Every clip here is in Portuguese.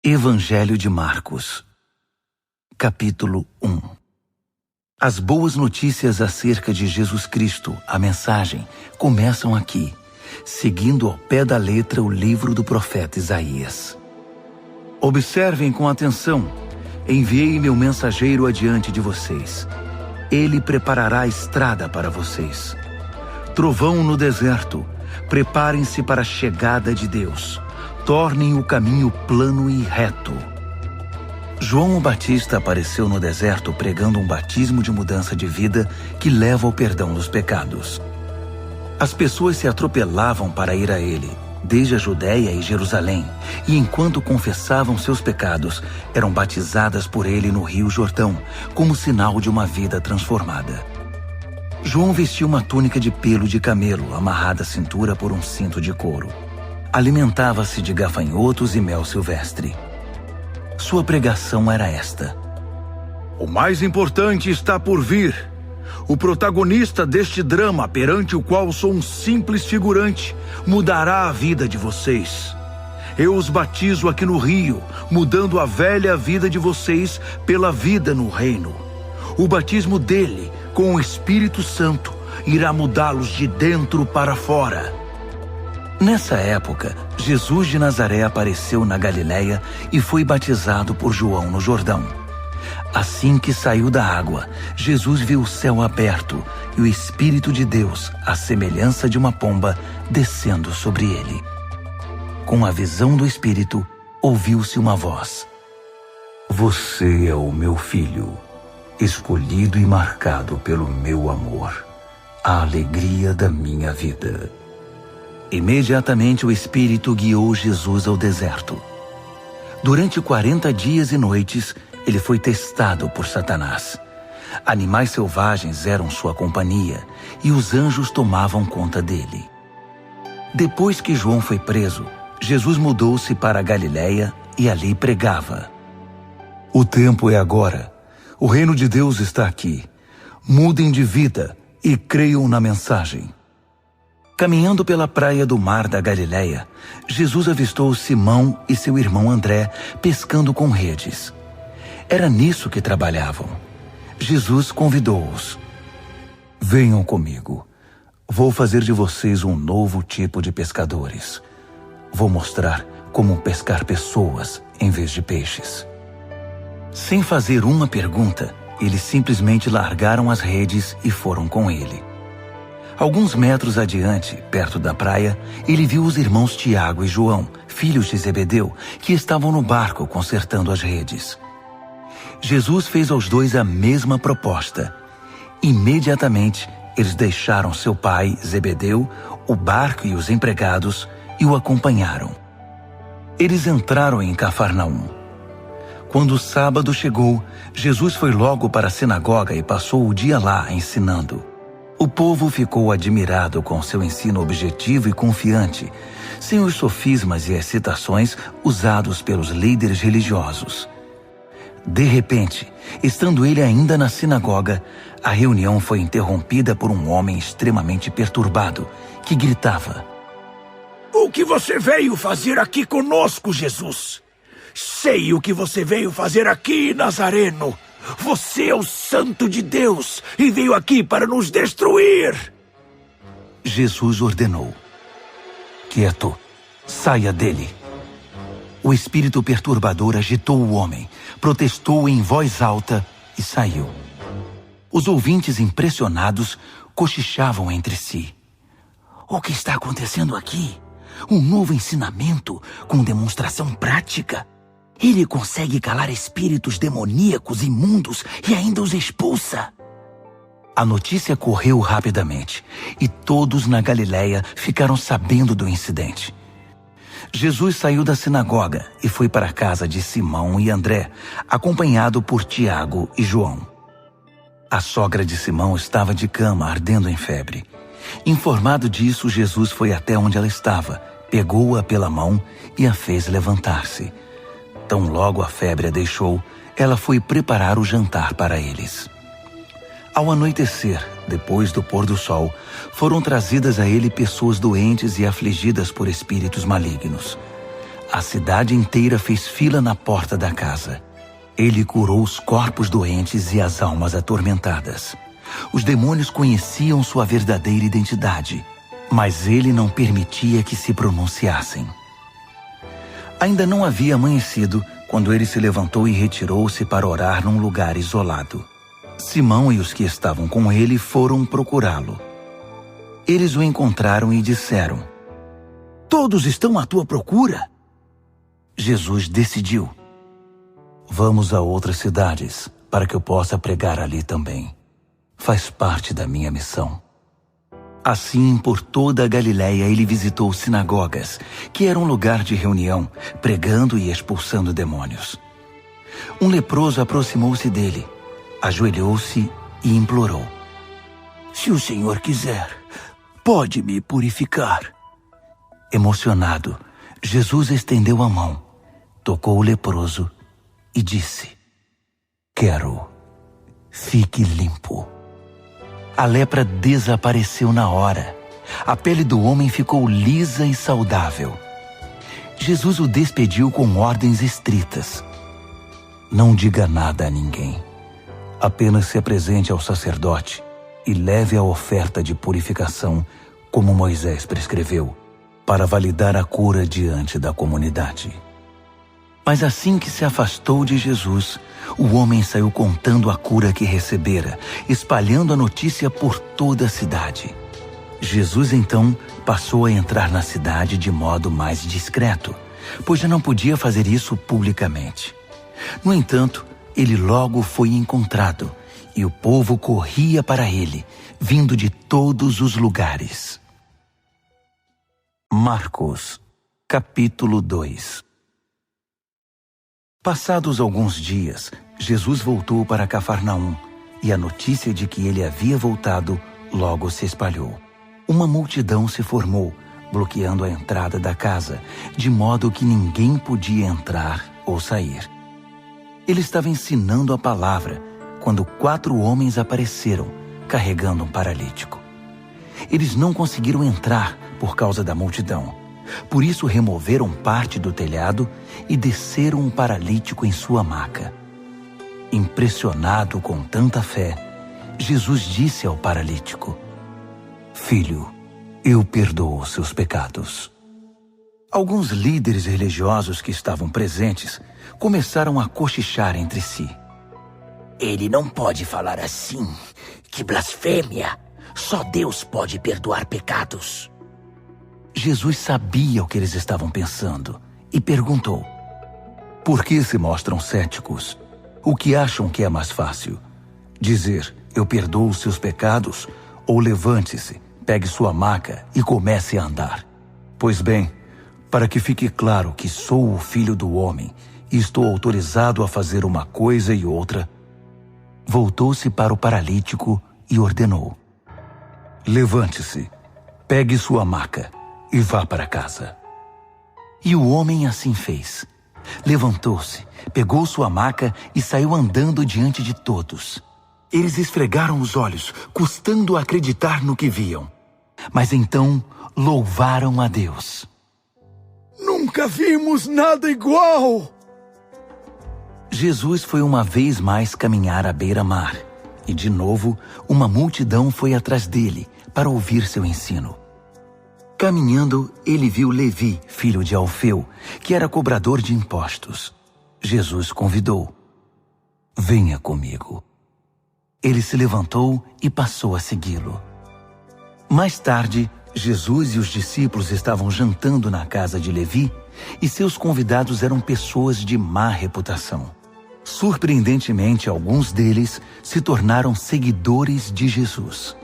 Evangelho de Marcos, capítulo 1. As boas notícias acerca de Jesus Cristo, a mensagem, começam aqui, seguindo ao pé da letra o livro do profeta Isaías. Observem com atenção: enviei meu mensageiro adiante de vocês. Ele preparará a estrada para vocês. Trovão no deserto, preparem-se para a chegada de Deus. Tornem o caminho plano e reto. João o Batista apareceu no deserto pregando um batismo de mudança de vida que leva ao perdão dos pecados. As pessoas se atropelavam para ir a ele, desde a Judéia e Jerusalém, e enquanto confessavam seus pecados, eram batizadas por ele no Rio Jordão, como sinal de uma vida transformada. João vestia uma túnica de pelo de camelo, amarrada à cintura por um cinto de couro. Alimentava-se de gafanhotos e mel silvestre. Sua pregação era esta: o mais importante está por vir. O protagonista deste drama, perante o qual sou um simples figurante, mudará a vida de vocês. Eu os batizo aqui no rio, mudando a velha vida de vocês pela vida no reino. O batismo dele, com o Espírito Santo, irá mudá-los de dentro para fora. Nessa época, Jesus de Nazaré apareceu na Galiléia e foi batizado por João no Jordão. Assim que saiu da água, Jesus viu o céu aberto e o Espírito de Deus, à semelhança de uma pomba, descendo sobre ele. Com a visão do Espírito, ouviu-se uma voz: Você é o meu filho, escolhido e marcado pelo meu amor, a alegria da minha vida. Imediatamente o Espírito guiou Jesus ao deserto. Durante 40 dias e noites, ele foi testado por Satanás. Animais selvagens eram sua companhia e os anjos tomavam conta dele. Depois que João foi preso, Jesus mudou-se para a Galiléia e ali pregava: O tempo é agora. O reino de Deus está aqui. Mudem de vida e creiam na mensagem. Caminhando pela praia do mar da Galiléia, Jesus avistou Simão e seu irmão André pescando com redes. Era nisso que trabalhavam. Jesus convidou-os: Venham comigo. Vou fazer de vocês um novo tipo de pescadores. Vou mostrar como pescar pessoas em vez de peixes. Sem fazer uma pergunta, eles simplesmente largaram as redes e foram com ele. Alguns metros adiante, perto da praia, ele viu os irmãos Tiago e João, filhos de Zebedeu, que estavam no barco consertando as redes. Jesus fez aos dois a mesma proposta. Imediatamente, eles deixaram seu pai, Zebedeu, o barco e os empregados e o acompanharam. Eles entraram em Cafarnaum. Quando o sábado chegou, Jesus foi logo para a sinagoga e passou o dia lá ensinando. O povo ficou admirado com seu ensino objetivo e confiante, sem os sofismas e excitações usados pelos líderes religiosos. De repente, estando ele ainda na sinagoga, a reunião foi interrompida por um homem extremamente perturbado, que gritava: O que você veio fazer aqui conosco, Jesus? Sei o que você veio fazer aqui, Nazareno. Você é o Santo de Deus e veio aqui para nos destruir. Jesus ordenou: Quieto, saia dele. O espírito perturbador agitou o homem, protestou em voz alta e saiu. Os ouvintes, impressionados, cochichavam entre si: O que está acontecendo aqui? Um novo ensinamento com demonstração prática? Ele consegue calar espíritos demoníacos imundos e ainda os expulsa. A notícia correu rapidamente e todos na Galiléia ficaram sabendo do incidente. Jesus saiu da sinagoga e foi para a casa de Simão e André, acompanhado por Tiago e João. A sogra de Simão estava de cama, ardendo em febre. Informado disso, Jesus foi até onde ela estava, pegou-a pela mão e a fez levantar-se. Tão logo a febre a deixou, ela foi preparar o jantar para eles. Ao anoitecer, depois do pôr do sol, foram trazidas a ele pessoas doentes e afligidas por espíritos malignos. A cidade inteira fez fila na porta da casa. Ele curou os corpos doentes e as almas atormentadas. Os demônios conheciam sua verdadeira identidade, mas ele não permitia que se pronunciassem. Ainda não havia amanhecido quando ele se levantou e retirou-se para orar num lugar isolado. Simão e os que estavam com ele foram procurá-lo. Eles o encontraram e disseram: Todos estão à tua procura. Jesus decidiu: vamos a outras cidades para que eu possa pregar ali também. Faz parte da minha missão. Assim, por toda a Galiléia, ele visitou sinagogas, que era um lugar de reunião, pregando e expulsando demônios. Um leproso aproximou-se dele, ajoelhou-se e implorou: Se o Senhor quiser, pode me purificar. Emocionado, Jesus estendeu a mão, tocou o leproso e disse: Quero, fique limpo. A lepra desapareceu na hora. A pele do homem ficou lisa e saudável. Jesus o despediu com ordens estritas: não diga nada a ninguém. Apenas se apresente ao sacerdote e leve a oferta de purificação, como Moisés prescreveu, para validar a cura diante da comunidade. Mas assim que se afastou de Jesus, o homem saiu contando a cura que recebera, espalhando a notícia por toda a cidade. Jesus então passou a entrar na cidade de modo mais discreto, pois já não podia fazer isso publicamente. No entanto, ele logo foi encontrado, e o povo corria para ele, vindo de todos os lugares. Marcos, capítulo 2. Passados alguns dias, Jesus voltou para Cafarnaum, e a notícia de que ele havia voltado logo se espalhou. Uma multidão se formou, bloqueando a entrada da casa, de modo que ninguém podia entrar ou sair. Ele estava ensinando a palavra, quando 4 homens apareceram, carregando um paralítico. Eles não conseguiram entrar por causa da multidão. Por isso removeram parte do telhado e desceram um paralítico em sua maca. Impressionado com tanta fé, Jesus disse ao paralítico: Filho, eu perdoo os seus pecados. Alguns líderes religiosos que estavam presentes começaram a cochichar entre si. Ele não pode falar assim. Que blasfêmia! Só Deus pode perdoar pecados. Jesus sabia o que eles estavam pensando e perguntou: Por que se mostram céticos? O que acham que é mais fácil? Dizer, eu perdoo os seus pecados, ou levante-se, pegue sua maca e comece a andar? Pois bem, para que fique claro que sou o Filho do Homem e estou autorizado a fazer uma coisa e outra, voltou-se para o paralítico e ordenou: Levante-se, pegue sua maca e vá para casa. E o homem assim fez. Levantou-se, pegou sua maca e saiu andando diante de todos. Eles esfregaram os olhos, custando acreditar no que viam. Mas então louvaram a Deus. Nunca vimos nada igual! Jesus foi uma vez mais caminhar à beira-mar. E de novo, uma multidão foi atrás dele para ouvir seu ensino. Caminhando, ele viu Levi, filho de Alfeu, que era cobrador de impostos. Jesus convidou: Venha comigo. Ele se levantou e passou a segui-lo. Mais tarde, Jesus e os discípulos estavam jantando na casa de Levi e seus convidados eram pessoas de má reputação. Surpreendentemente, alguns deles se tornaram seguidores de Jesus.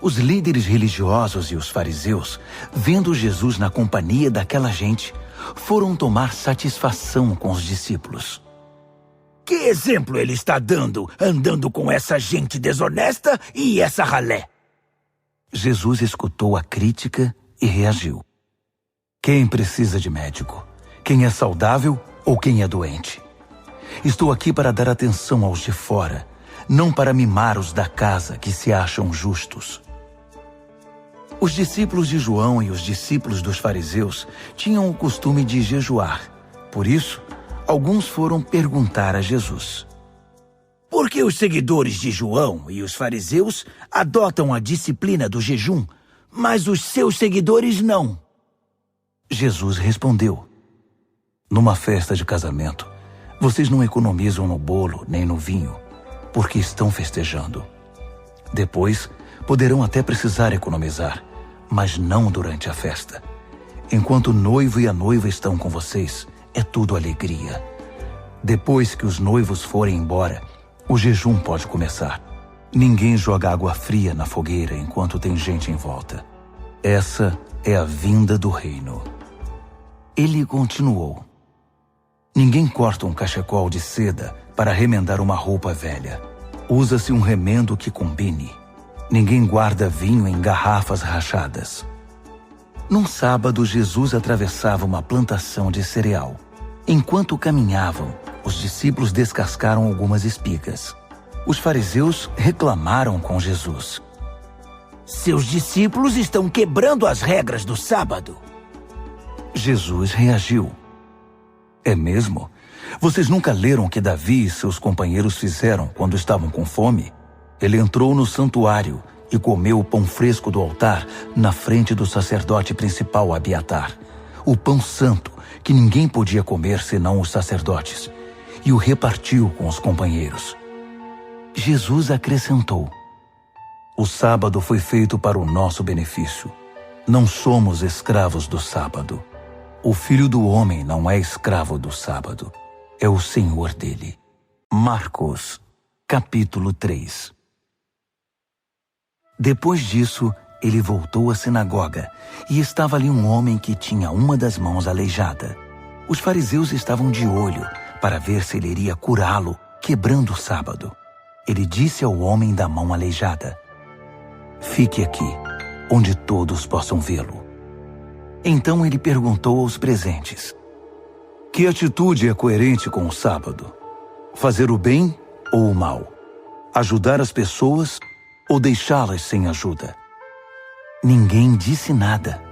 Os líderes religiosos e os fariseus, vendo Jesus na companhia daquela gente, foram tomar satisfação com os discípulos. Que exemplo ele está dando, andando com essa gente desonesta e essa ralé? Jesus escutou a crítica e reagiu. Quem precisa de médico? Quem é saudável ou quem é doente? Estou aqui para dar atenção aos de fora, não para mimar os da casa que se acham justos. Os discípulos de João e os discípulos dos fariseus tinham o costume de jejuar. Por isso, alguns foram perguntar a Jesus: por que os seguidores de João e os fariseus adotam a disciplina do jejum, mas os seus seguidores não? Jesus respondeu: numa festa de casamento, vocês não economizam no bolo nem no vinho, porque estão festejando. Depois, poderão até precisar economizar, mas não durante a festa. Enquanto o noivo e a noiva estão com vocês, é tudo alegria. Depois que os noivos forem embora, o jejum pode começar. Ninguém joga água fria na fogueira enquanto tem gente em volta. Essa é a vinda do reino. Ele continuou: ninguém corta um cachecol de seda para remendar uma roupa velha. Usa-se um remendo que combine. Ninguém guarda vinho em garrafas rachadas. Num sábado, Jesus atravessava uma plantação de cereal. Enquanto caminhavam, os discípulos descascaram algumas espigas. Os fariseus reclamaram com Jesus: seus discípulos estão quebrando as regras do sábado. Jesus reagiu: é mesmo? Vocês nunca leram o que Davi e seus companheiros fizeram quando estavam com fome? Ele entrou no santuário e comeu o pão fresco do altar na frente do sacerdote principal Abiatar, o pão santo que ninguém podia comer senão os sacerdotes, e o repartiu com os companheiros. Jesus acrescentou: o sábado foi feito para o nosso benefício. Não somos escravos do sábado. O Filho do Homem não é escravo do sábado, é o Senhor dele. Marcos, capítulo 3. Depois disso, ele voltou à sinagoga e estava ali um homem que tinha uma das mãos aleijada. Os fariseus estavam de olho para ver se ele iria curá-lo, quebrando o sábado. Ele disse ao homem da mão aleijada: fique aqui, onde todos possam vê-lo. Então ele perguntou aos presentes: que atitude é coerente com o sábado? Fazer o bem ou o mal? Ajudar as pessoas ou deixá-las sem ajuda? Ninguém disse nada.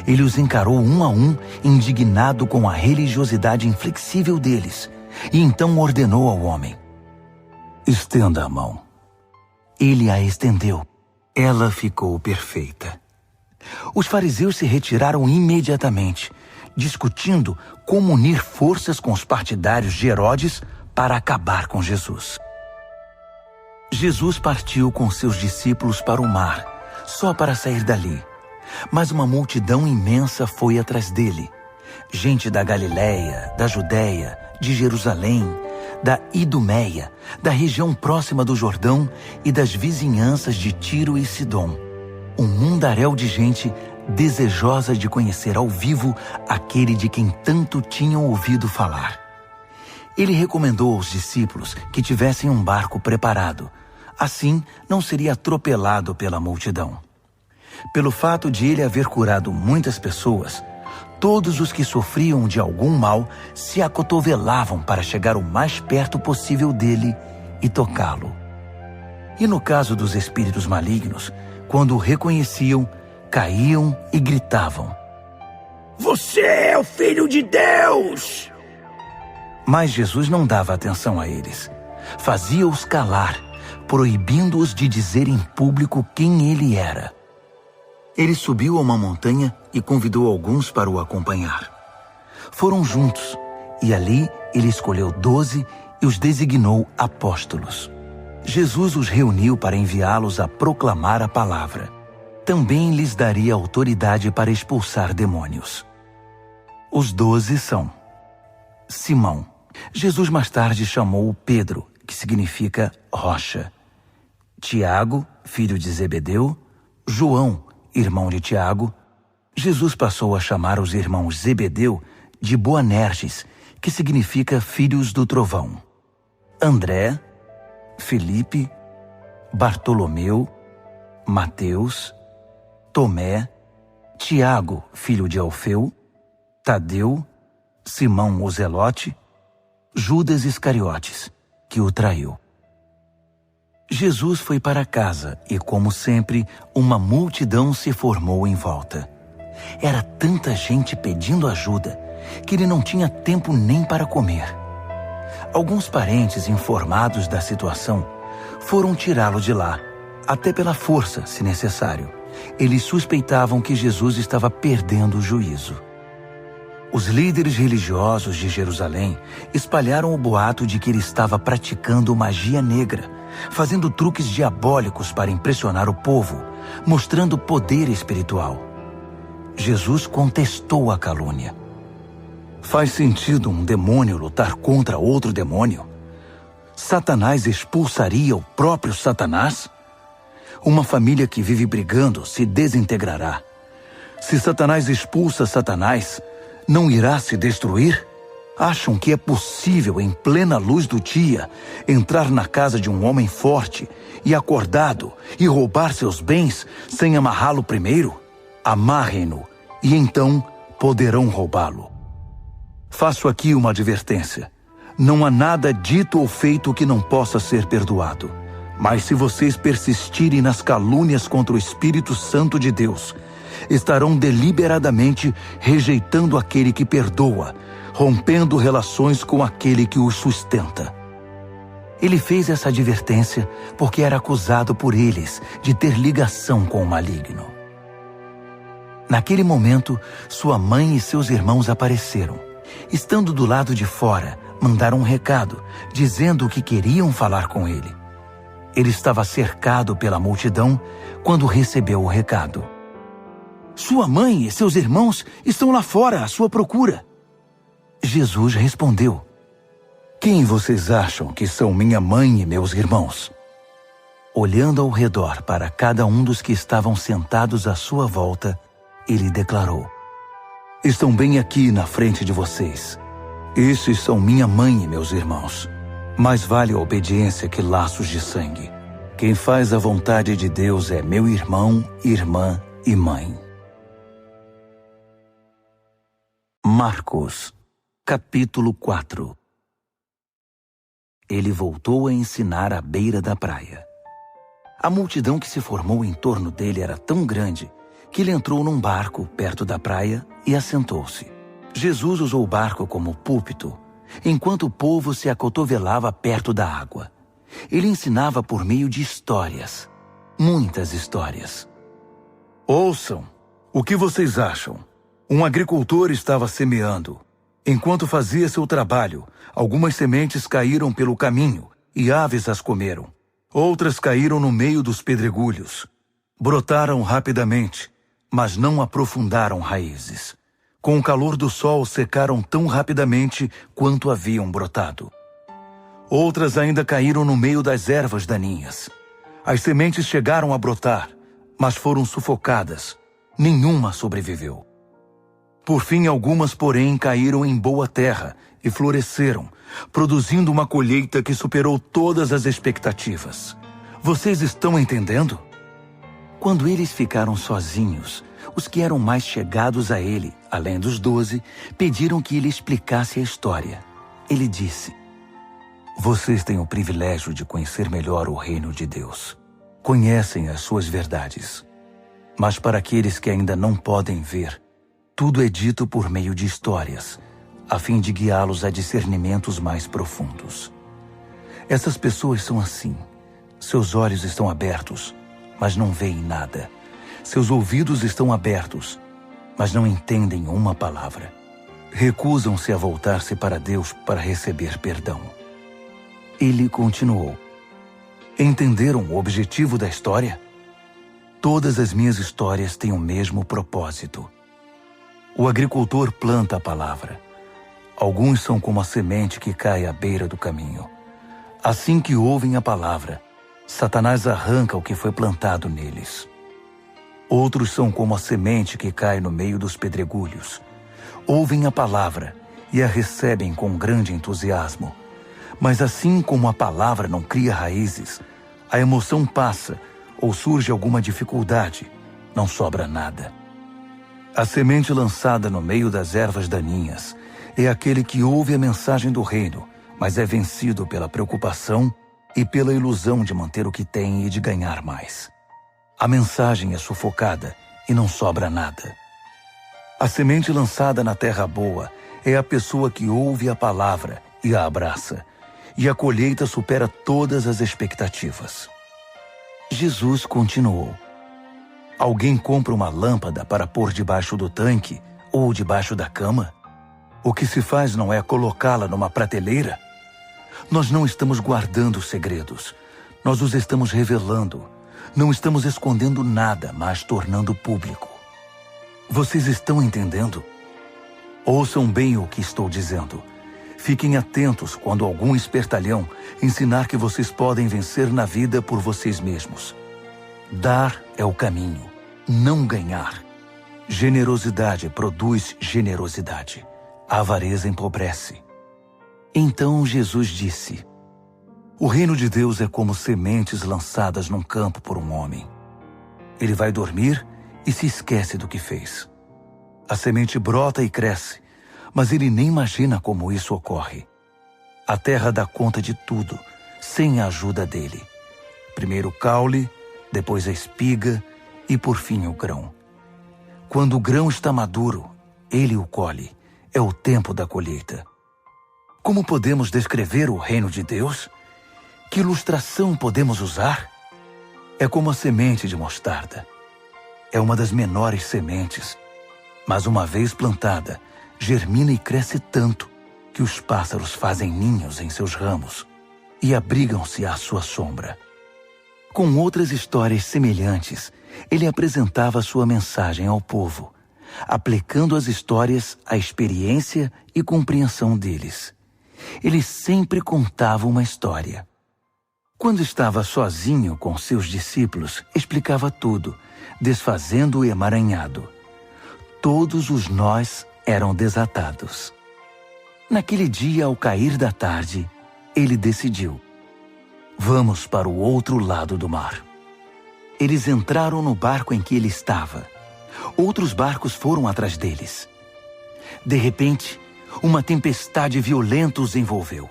Ele os encarou um a um, indignado com a religiosidade inflexível deles, e então ordenou ao homem: estenda a mão. Ele a estendeu. Ela ficou perfeita. Os fariseus se retiraram imediatamente, discutindo como unir forças com os partidários de Herodes para acabar com Jesus. Jesus partiu com seus discípulos para o mar, só para sair dali. Mas uma multidão imensa foi atrás dele. Gente da Galiléia, da Judéia, de Jerusalém, da Idumeia, da região próxima do Jordão e das vizinhanças de Tiro e Sidom. Um mundaréu de gente desejosa de conhecer ao vivo aquele de quem tanto tinham ouvido falar. Ele recomendou aos discípulos que tivessem um barco preparado. Assim, não seria atropelado pela multidão. Pelo fato de ele haver curado muitas pessoas, todos os que sofriam de algum mal se acotovelavam para chegar o mais perto possível dele e tocá-lo. E no caso dos espíritos malignos, quando o reconheciam, caíam e gritavam: você é o Filho de Deus! Mas Jesus não dava atenção a eles. Fazia-os calar, proibindo-os de dizer em público quem ele era. Ele subiu a uma montanha e convidou alguns para o acompanhar. Foram juntos, e ali ele escolheu 12 e os designou apóstolos. Jesus os reuniu para enviá-los a proclamar a palavra. Também lhes daria autoridade para expulsar demônios. Os 12 são: Simão. Jesus mais tarde chamou Pedro, que significa rocha. Tiago, filho de Zebedeu. João, irmão de Tiago. Jesus passou a chamar os irmãos Zebedeu de Boanerges, que significa filhos do trovão. André, Felipe, Bartolomeu, Mateus, Tomé, Tiago, filho de Alfeu, Tadeu, Simão o Zelote, Judas Iscariotes, que o traiu. Jesus foi para casa e, como sempre, uma multidão se formou em volta. Era tanta gente pedindo ajuda que ele não tinha tempo nem para comer. Alguns parentes, informados da situação, foram tirá-lo de lá, até pela força, se necessário. Eles suspeitavam que Jesus estava perdendo o juízo. Os líderes religiosos de Jerusalém espalharam o boato de que ele estava praticando magia negra, fazendo truques diabólicos para impressionar o povo, mostrando poder espiritual. Jesus contestou a calúnia. Faz sentido um demônio lutar contra outro demônio? Satanás expulsaria o próprio Satanás? Uma família que vive brigando se desintegrará. Se Satanás expulsa Satanás, não irá se destruir? Acham que é possível, em plena luz do dia, entrar na casa de um homem forte e acordado e roubar seus bens sem amarrá-lo primeiro? Amarrem-no e então poderão roubá-lo. Faço aqui uma advertência. Não há nada dito ou feito que não possa ser perdoado. Mas se vocês persistirem nas calúnias contra o Espírito Santo de Deus, estarão deliberadamente rejeitando aquele que perdoa, rompendo relações com aquele que os sustenta. Ele fez essa advertência porque era acusado por eles de ter ligação com o maligno. Naquele momento, sua mãe e seus irmãos apareceram. Estando do lado de fora, mandaram um recado, dizendo que queriam falar com ele. Ele estava cercado pela multidão quando recebeu o recado. Sua mãe e seus irmãos estão lá fora à sua procura. Jesus respondeu: Quem vocês acham que são minha mãe e meus irmãos? Olhando ao redor para cada um dos que estavam sentados à sua volta, ele declarou: Estão bem aqui na frente de vocês. Esses são minha mãe e meus irmãos. Mais vale a obediência que laços de sangue. Quem faz a vontade de Deus é meu irmão, irmã e mãe. Marcos, capítulo 4. Ele voltou a ensinar à beira da praia. A multidão que se formou em torno dele era tão grande que ele entrou num barco perto da praia e assentou-se. Jesus usou o barco como púlpito, enquanto o povo se acotovelava perto da água. Ele ensinava por meio de histórias, muitas histórias. Ouçam, o que vocês acham? Um agricultor estava semeando. Enquanto fazia seu trabalho, algumas sementes caíram pelo caminho e aves as comeram. Outras caíram no meio dos pedregulhos. Brotaram rapidamente, mas não aprofundaram raízes. Com o calor do sol, secaram tão rapidamente quanto haviam brotado. Outras ainda caíram no meio das ervas daninhas. As sementes chegaram a brotar, mas foram sufocadas. Nenhuma sobreviveu. Por fim, algumas, porém, caíram em boa terra e floresceram, produzindo uma colheita que superou todas as expectativas. Vocês estão entendendo? Quando eles ficaram sozinhos, os que eram mais chegados a ele, além dos 12, pediram que ele explicasse a história. Ele disse: Vocês têm o privilégio de conhecer melhor o reino de Deus. Conhecem as suas verdades. Mas para aqueles que ainda não podem ver, tudo é dito por meio de histórias, a fim de guiá-los a discernimentos mais profundos. Essas pessoas são assim. Seus olhos estão abertos, mas não veem nada. Seus ouvidos estão abertos, mas não entendem uma palavra. Recusam-se a voltar-se para Deus para receber perdão. Ele continuou: Entenderam o objetivo da história? Todas as minhas histórias têm o mesmo propósito. O agricultor planta a palavra. Alguns são como a semente que cai à beira do caminho. Assim que ouvem a palavra, Satanás arranca o que foi plantado neles. Outros são como a semente que cai no meio dos pedregulhos. Ouvem a palavra e a recebem com grande entusiasmo. Mas assim como a palavra não cria raízes, a emoção passa ou surge alguma dificuldade, não sobra nada. A semente lançada no meio das ervas daninhas é aquele que ouve a mensagem do reino, mas é vencido pela preocupação, e pela ilusão de manter o que tem e de ganhar mais. A mensagem é sufocada e não sobra nada. A semente lançada na terra boa é a pessoa que ouve a palavra e a abraça, e a colheita supera todas as expectativas. Jesus continuou: alguém compra uma lâmpada para pôr debaixo do tanque ou debaixo da cama? O que se faz não é colocá-la numa prateleira? Nós não estamos guardando segredos, nós os estamos revelando. Não estamos escondendo nada, mas tornando público. Vocês estão entendendo? Ouçam bem o que estou dizendo. Fiquem atentos quando algum espertalhão ensinar que vocês podem vencer na vida por vocês mesmos. Dar é o caminho, não ganhar. Generosidade produz generosidade. A avareza empobrece. Então Jesus disse: o reino de Deus é como sementes lançadas num campo por um homem. Ele vai dormir e se esquece do que fez. A semente brota e cresce, mas ele nem imagina como isso ocorre. A terra dá conta de tudo, sem a ajuda dele. Primeiro o caule, depois a espiga e por fim o grão. Quando o grão está maduro, ele o colhe. É o tempo da colheita. Como podemos descrever o reino de Deus? Que ilustração podemos usar? É como a semente de mostarda. É uma das menores sementes, mas uma vez plantada, germina e cresce tanto que os pássaros fazem ninhos em seus ramos e abrigam-se à sua sombra. Com outras histórias semelhantes, ele apresentava sua mensagem ao povo, aplicando as histórias à experiência e compreensão deles. Ele sempre contava uma história. Quando estava sozinho com seus discípulos, explicava tudo, desfazendo o emaranhado. Todos os nós eram desatados. Naquele dia, ao cair da tarde, ele decidiu: vamos para o outro lado do mar. Eles entraram no barco em que ele estava. Outros barcos foram atrás deles. De repente, uma tempestade violenta os envolveu.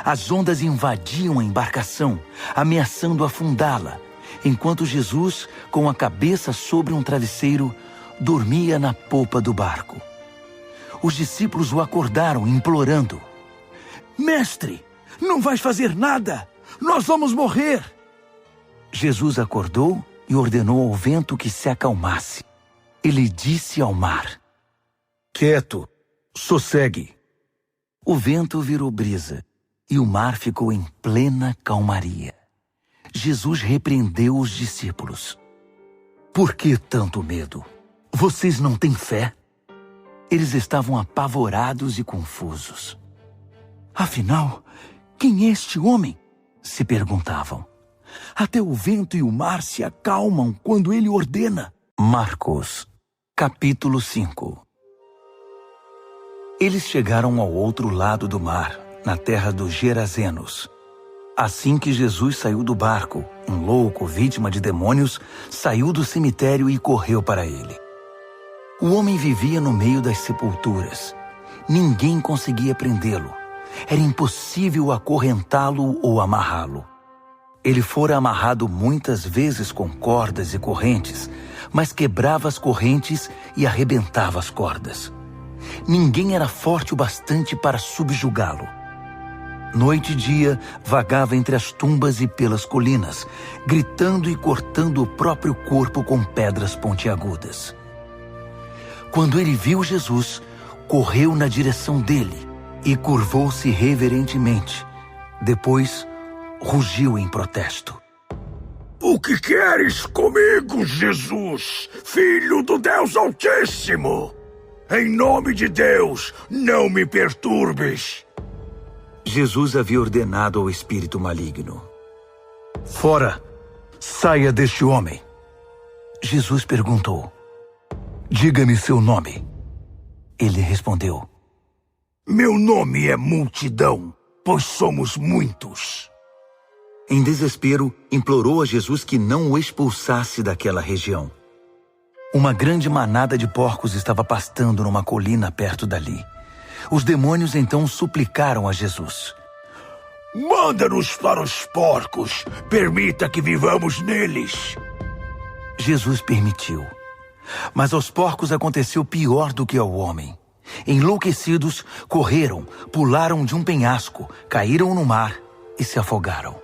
As ondas invadiam a embarcação, ameaçando afundá-la, enquanto Jesus, com a cabeça sobre um travesseiro, dormia na popa do barco. Os discípulos o acordaram, implorando: mestre, não vais fazer nada! Nós vamos morrer! Jesus acordou e ordenou ao vento que se acalmasse. Ele disse ao mar: quieto, sossegue. O vento virou brisa e o mar ficou em plena calmaria. Jesus repreendeu os discípulos: por que tanto medo? Vocês não têm fé? Eles estavam apavorados e confusos. Afinal, quem é este homem? Se perguntavam. Até o vento e o mar se acalmam quando ele ordena. Marcos, capítulo 5. Eles chegaram ao outro lado do mar, na terra dos Gerazenos. Assim que Jesus saiu do barco, um louco, vítima de demônios, saiu do cemitério e correu para ele. O homem vivia no meio das sepulturas. Ninguém conseguia prendê-lo. Era impossível acorrentá-lo ou amarrá-lo. Ele fora amarrado muitas vezes com cordas e correntes, mas quebrava as correntes e arrebentava as cordas. Ninguém era forte o bastante para subjugá-lo. Noite e dia, vagava entre as tumbas e pelas colinas, gritando e cortando o próprio corpo com pedras pontiagudas. Quando ele viu Jesus, correu na direção dele e curvou-se reverentemente. Depois, rugiu em protesto: o que queres comigo, Jesus, Filho do Deus Altíssimo? Em nome de Deus, não me perturbes. Jesus havia ordenado ao espírito maligno: fora, saia deste homem. Jesus perguntou: diga-me seu nome. Ele respondeu: meu nome é Multidão, pois somos muitos. Em desespero, implorou a Jesus que não o expulsasse daquela região. Uma grande manada de porcos estava pastando numa colina perto dali. Os demônios então suplicaram a Jesus: Manda-nos para os porcos. Permita que vivamos neles. Jesus permitiu. Mas aos porcos aconteceu pior do que ao homem. Enlouquecidos, correram, pularam de um penhasco, caíram no mar e se afogaram.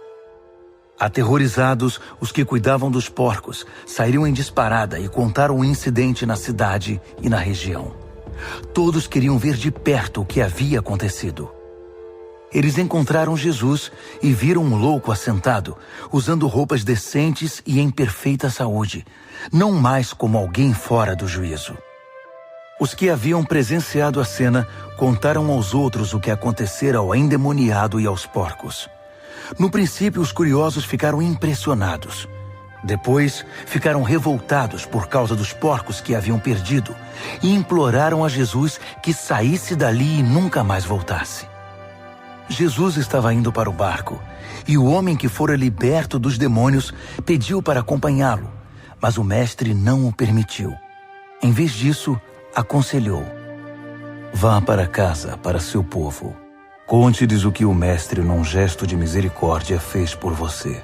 Aterrorizados, os que cuidavam dos porcos saíram em disparada e contaram o incidente na cidade e na região. Todos queriam ver de perto o que havia acontecido. Eles encontraram Jesus e viram um louco assentado, usando roupas decentes e em perfeita saúde, não mais como alguém fora do juízo. Os que haviam presenciado a cena contaram aos outros o que acontecera ao endemoniado e aos porcos. No princípio, os curiosos ficaram impressionados. Depois, ficaram revoltados por causa dos porcos que haviam perdido e imploraram a Jesus que saísse dali e nunca mais voltasse. Jesus estava indo para o barco e o homem que fora liberto dos demônios pediu para acompanhá-lo, mas o mestre não o permitiu. Em vez disso, aconselhou: vá para casa, para seu povo. Conte-lhes o que o mestre, num gesto de misericórdia, fez por você.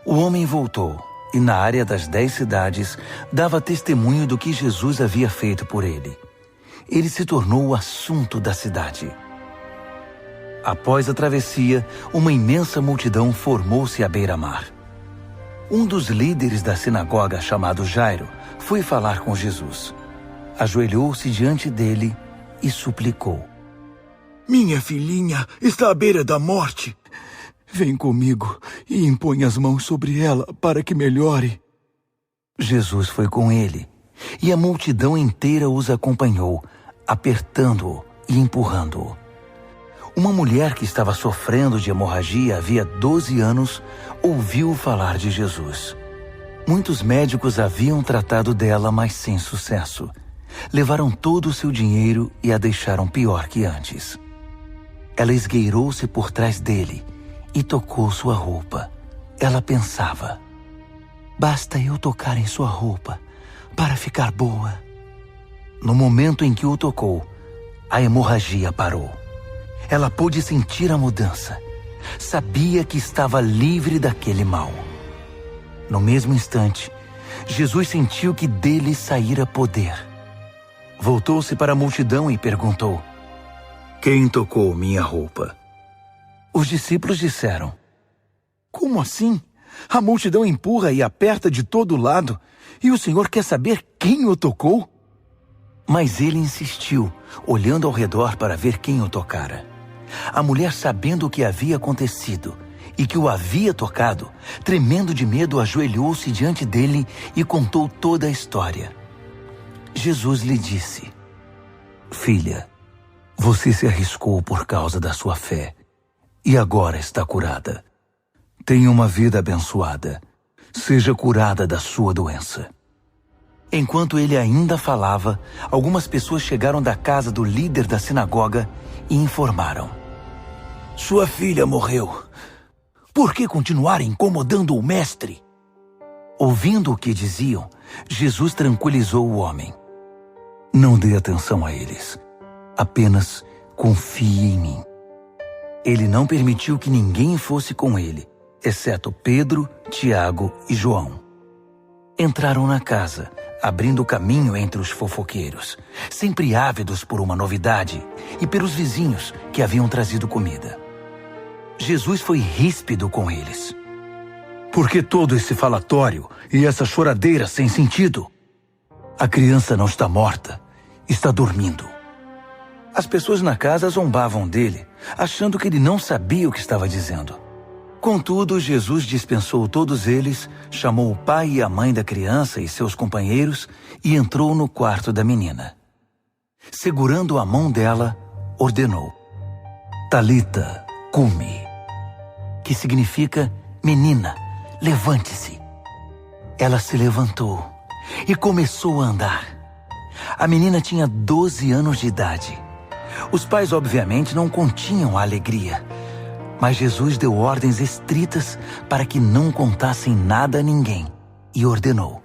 O homem voltou e, na área das 10 cidades, dava testemunho do que Jesus havia feito por ele. Ele se tornou o assunto da cidade. Após a travessia, uma imensa multidão formou-se à beira-mar. Um dos líderes da sinagoga, chamado Jairo, foi falar com Jesus. Ajoelhou-se diante dele e suplicou: Minha filhinha está à beira da morte. Vem comigo e impõe as mãos sobre ela para que melhore. Jesus foi com ele, e a multidão inteira os acompanhou, apertando-o e empurrando-o. Uma mulher que estava sofrendo de hemorragia havia 12 anos ouviu falar de Jesus. Muitos médicos haviam tratado dela, mas sem sucesso. Levaram todo o seu dinheiro e a deixaram pior que antes. Ela esgueirou-se por trás dele e tocou sua roupa. Ela pensava: basta eu tocar em sua roupa para ficar boa. No momento em que o tocou, a hemorragia parou. Ela pôde sentir a mudança. Sabia que estava livre daquele mal. No mesmo instante, Jesus sentiu que dele saíra poder. Voltou-se para a multidão e perguntou: quem tocou minha roupa? Os discípulos disseram: como assim? A multidão empurra e aperta de todo lado, e o Senhor quer saber quem o tocou? Mas ele insistiu, olhando ao redor para ver quem o tocara. A mulher, sabendo o que havia acontecido e que o havia tocado, tremendo de medo, ajoelhou-se diante dele e contou toda a história. Jesus lhe disse: filha, você se arriscou por causa da sua fé e agora está curada. Tenha uma vida abençoada. Seja curada da sua doença. Enquanto ele ainda falava, algumas pessoas chegaram da casa do líder da sinagoga e informaram: sua filha morreu. Por que continuar incomodando o mestre? Ouvindo o que diziam, Jesus tranquilizou o homem: não dê atenção a eles. Apenas confie em mim. Ele não permitiu que ninguém fosse com ele, exceto Pedro, Tiago e João. Entraram na casa, abrindo caminho entre os fofoqueiros, sempre ávidos por uma novidade, e pelos vizinhos que haviam trazido comida. Jesus foi ríspido com eles. Por que todo esse falatório e essa choradeira sem sentido? A criança não está morta, está dormindo. As pessoas na casa zombavam dele, achando que ele não sabia o que estava dizendo. Contudo, Jesus dispensou todos eles, chamou o pai e a mãe da criança e seus companheiros e entrou no quarto da menina. Segurando a mão dela, ordenou: Talita, cumi, que significa: menina, levante-se. Ela se levantou e começou a andar. A menina tinha 12 anos de idade. Os pais, obviamente, não continham a alegria, mas Jesus deu ordens estritas para que não contassem nada a ninguém e ordenou: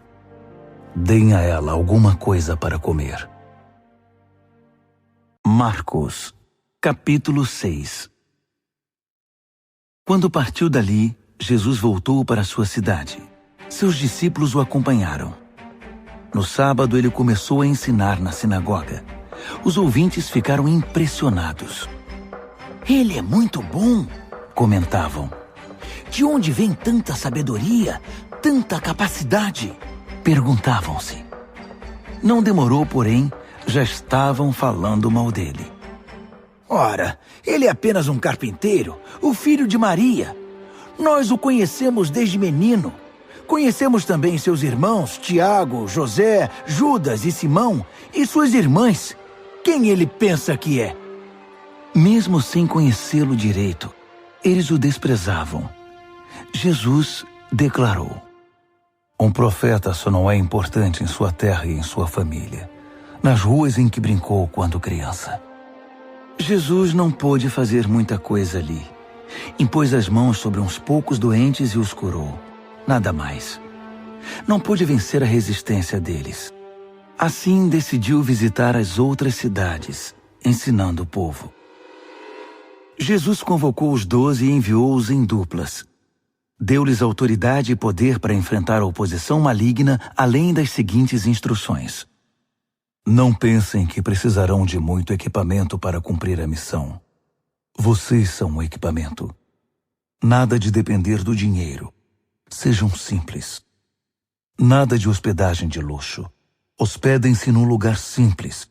deem a ela alguma coisa para comer. Marcos, capítulo 6. Quando partiu dali, Jesus voltou para sua cidade. Seus discípulos o acompanharam. No sábado, ele começou a ensinar na sinagoga. Os ouvintes ficaram impressionados. Ele é muito bom, comentavam. De onde vem tanta sabedoria, tanta capacidade? Perguntavam-se. Não demorou, porém, já estavam falando mal dele. Ora, ele é apenas um carpinteiro, o filho de Maria. Nós o conhecemos desde menino. Conhecemos também seus irmãos, Tiago, José, Judas e Simão, e suas irmãs. Quem ele pensa que é? Mesmo sem conhecê-lo direito, eles o desprezavam. Jesus declarou: um profeta só não é importante em sua terra e em sua família, nas ruas em que brincou quando criança. Jesus não pôde fazer muita coisa ali. Impôs as mãos sobre uns poucos doentes e os curou. Nada mais. Não pôde vencer a resistência deles. Assim decidiu visitar as outras cidades, ensinando o povo. Jesus convocou os 12 e enviou-os em duplas. Deu-lhes autoridade e poder para enfrentar a oposição maligna, além das seguintes instruções. Não pensem que precisarão de muito equipamento para cumprir a missão. Vocês são o equipamento. Nada de depender do dinheiro. Sejam simples. Nada de hospedagem de luxo. Hospedem-se num lugar simples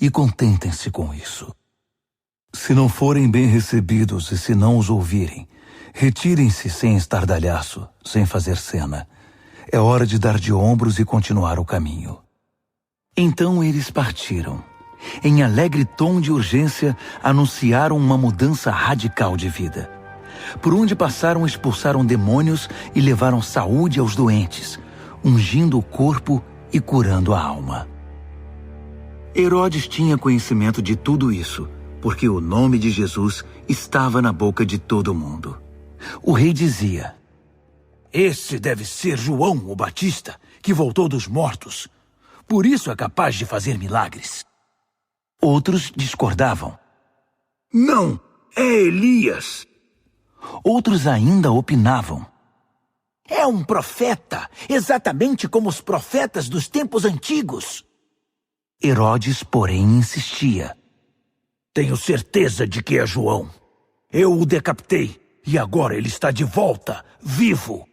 e contentem-se com isso. Se não forem bem recebidos e se não os ouvirem, retirem-se sem estardalhaço, sem fazer cena. É hora de dar de ombros e continuar o caminho. Então eles partiram. Em alegre tom de urgência, anunciaram uma mudança radical de vida. Por onde passaram, expulsaram demônios e levaram saúde aos doentes, ungindo o corpo e curando a alma. Herodes tinha conhecimento de tudo isso, porque o nome de Jesus estava na boca de todo mundo. O rei dizia: esse deve ser João o Batista, que voltou dos mortos. Por isso é capaz de fazer milagres. Outros discordavam. Não, é Elias. Outros ainda opinavam. É um profeta, exatamente como os profetas dos tempos antigos. Herodes, porém, insistia. Tenho certeza de que é João. Eu o decapitei e agora ele está de volta, vivo.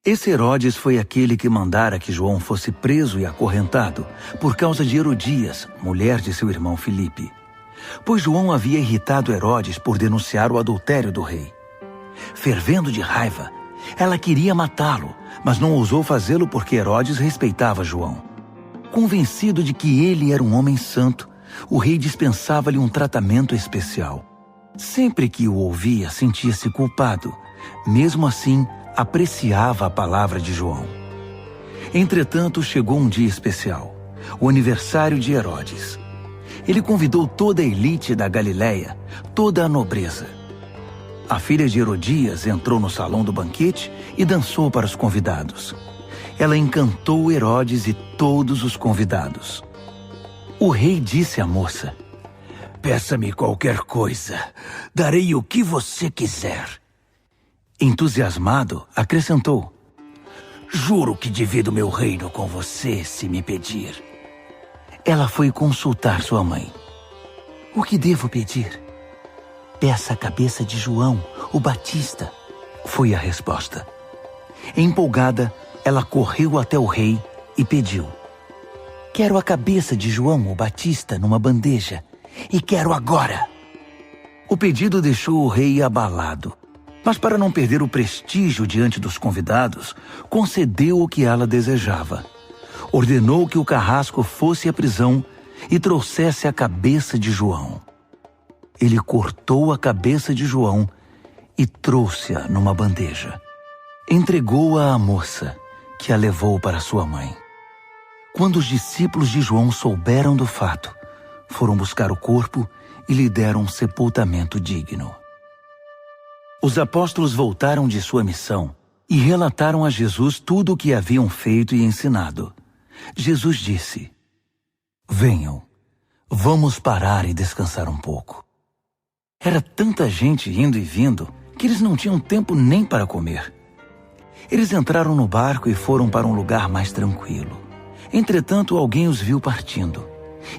Esse Herodes foi aquele que mandara que João fosse preso e acorrentado por causa de Herodias, mulher de seu irmão Filipe. Pois João havia irritado Herodes por denunciar o adultério do rei. Fervendo de raiva, ela queria matá-lo, mas não ousou fazê-lo porque Herodes respeitava João. Convencido de que ele era um homem santo, o rei dispensava-lhe um tratamento especial. Sempre que o ouvia, sentia-se culpado. Mesmo assim, apreciava a palavra de João. Entretanto, chegou um dia especial, o aniversário de Herodes. Ele convidou toda a elite da Galileia, toda a nobreza. A filha de Herodias entrou no salão do banquete e dançou para os convidados. Ela encantou Herodes e todos os convidados. O rei disse à moça: peça-me qualquer coisa, darei o que você quiser. Entusiasmado, acrescentou: juro que divido meu reino com você se me pedir. Ela foi consultar sua mãe. O que devo pedir? Peça a cabeça de João, o Batista, foi a resposta. Empolgada, ela correu até o rei e pediu: quero a cabeça de João, o Batista, numa bandeja, e quero agora. O pedido deixou o rei abalado. Mas para não perder o prestígio diante dos convidados, concedeu o que ela desejava. Ordenou que o carrasco fosse à prisão e trouxesse a cabeça de João. Ele cortou a cabeça de João e trouxe-a numa bandeja. Entregou-a à moça, que a levou para sua mãe. Quando os discípulos de João souberam do fato, foram buscar o corpo e lhe deram um sepultamento digno. Os apóstolos voltaram de sua missão e relataram a Jesus tudo o que haviam feito e ensinado. Jesus disse: venham, vamos parar e descansar um pouco. Era tanta gente indo e vindo que eles não tinham tempo nem para comer. Eles entraram no barco e foram para um lugar mais tranquilo. Entretanto, alguém os viu partindo,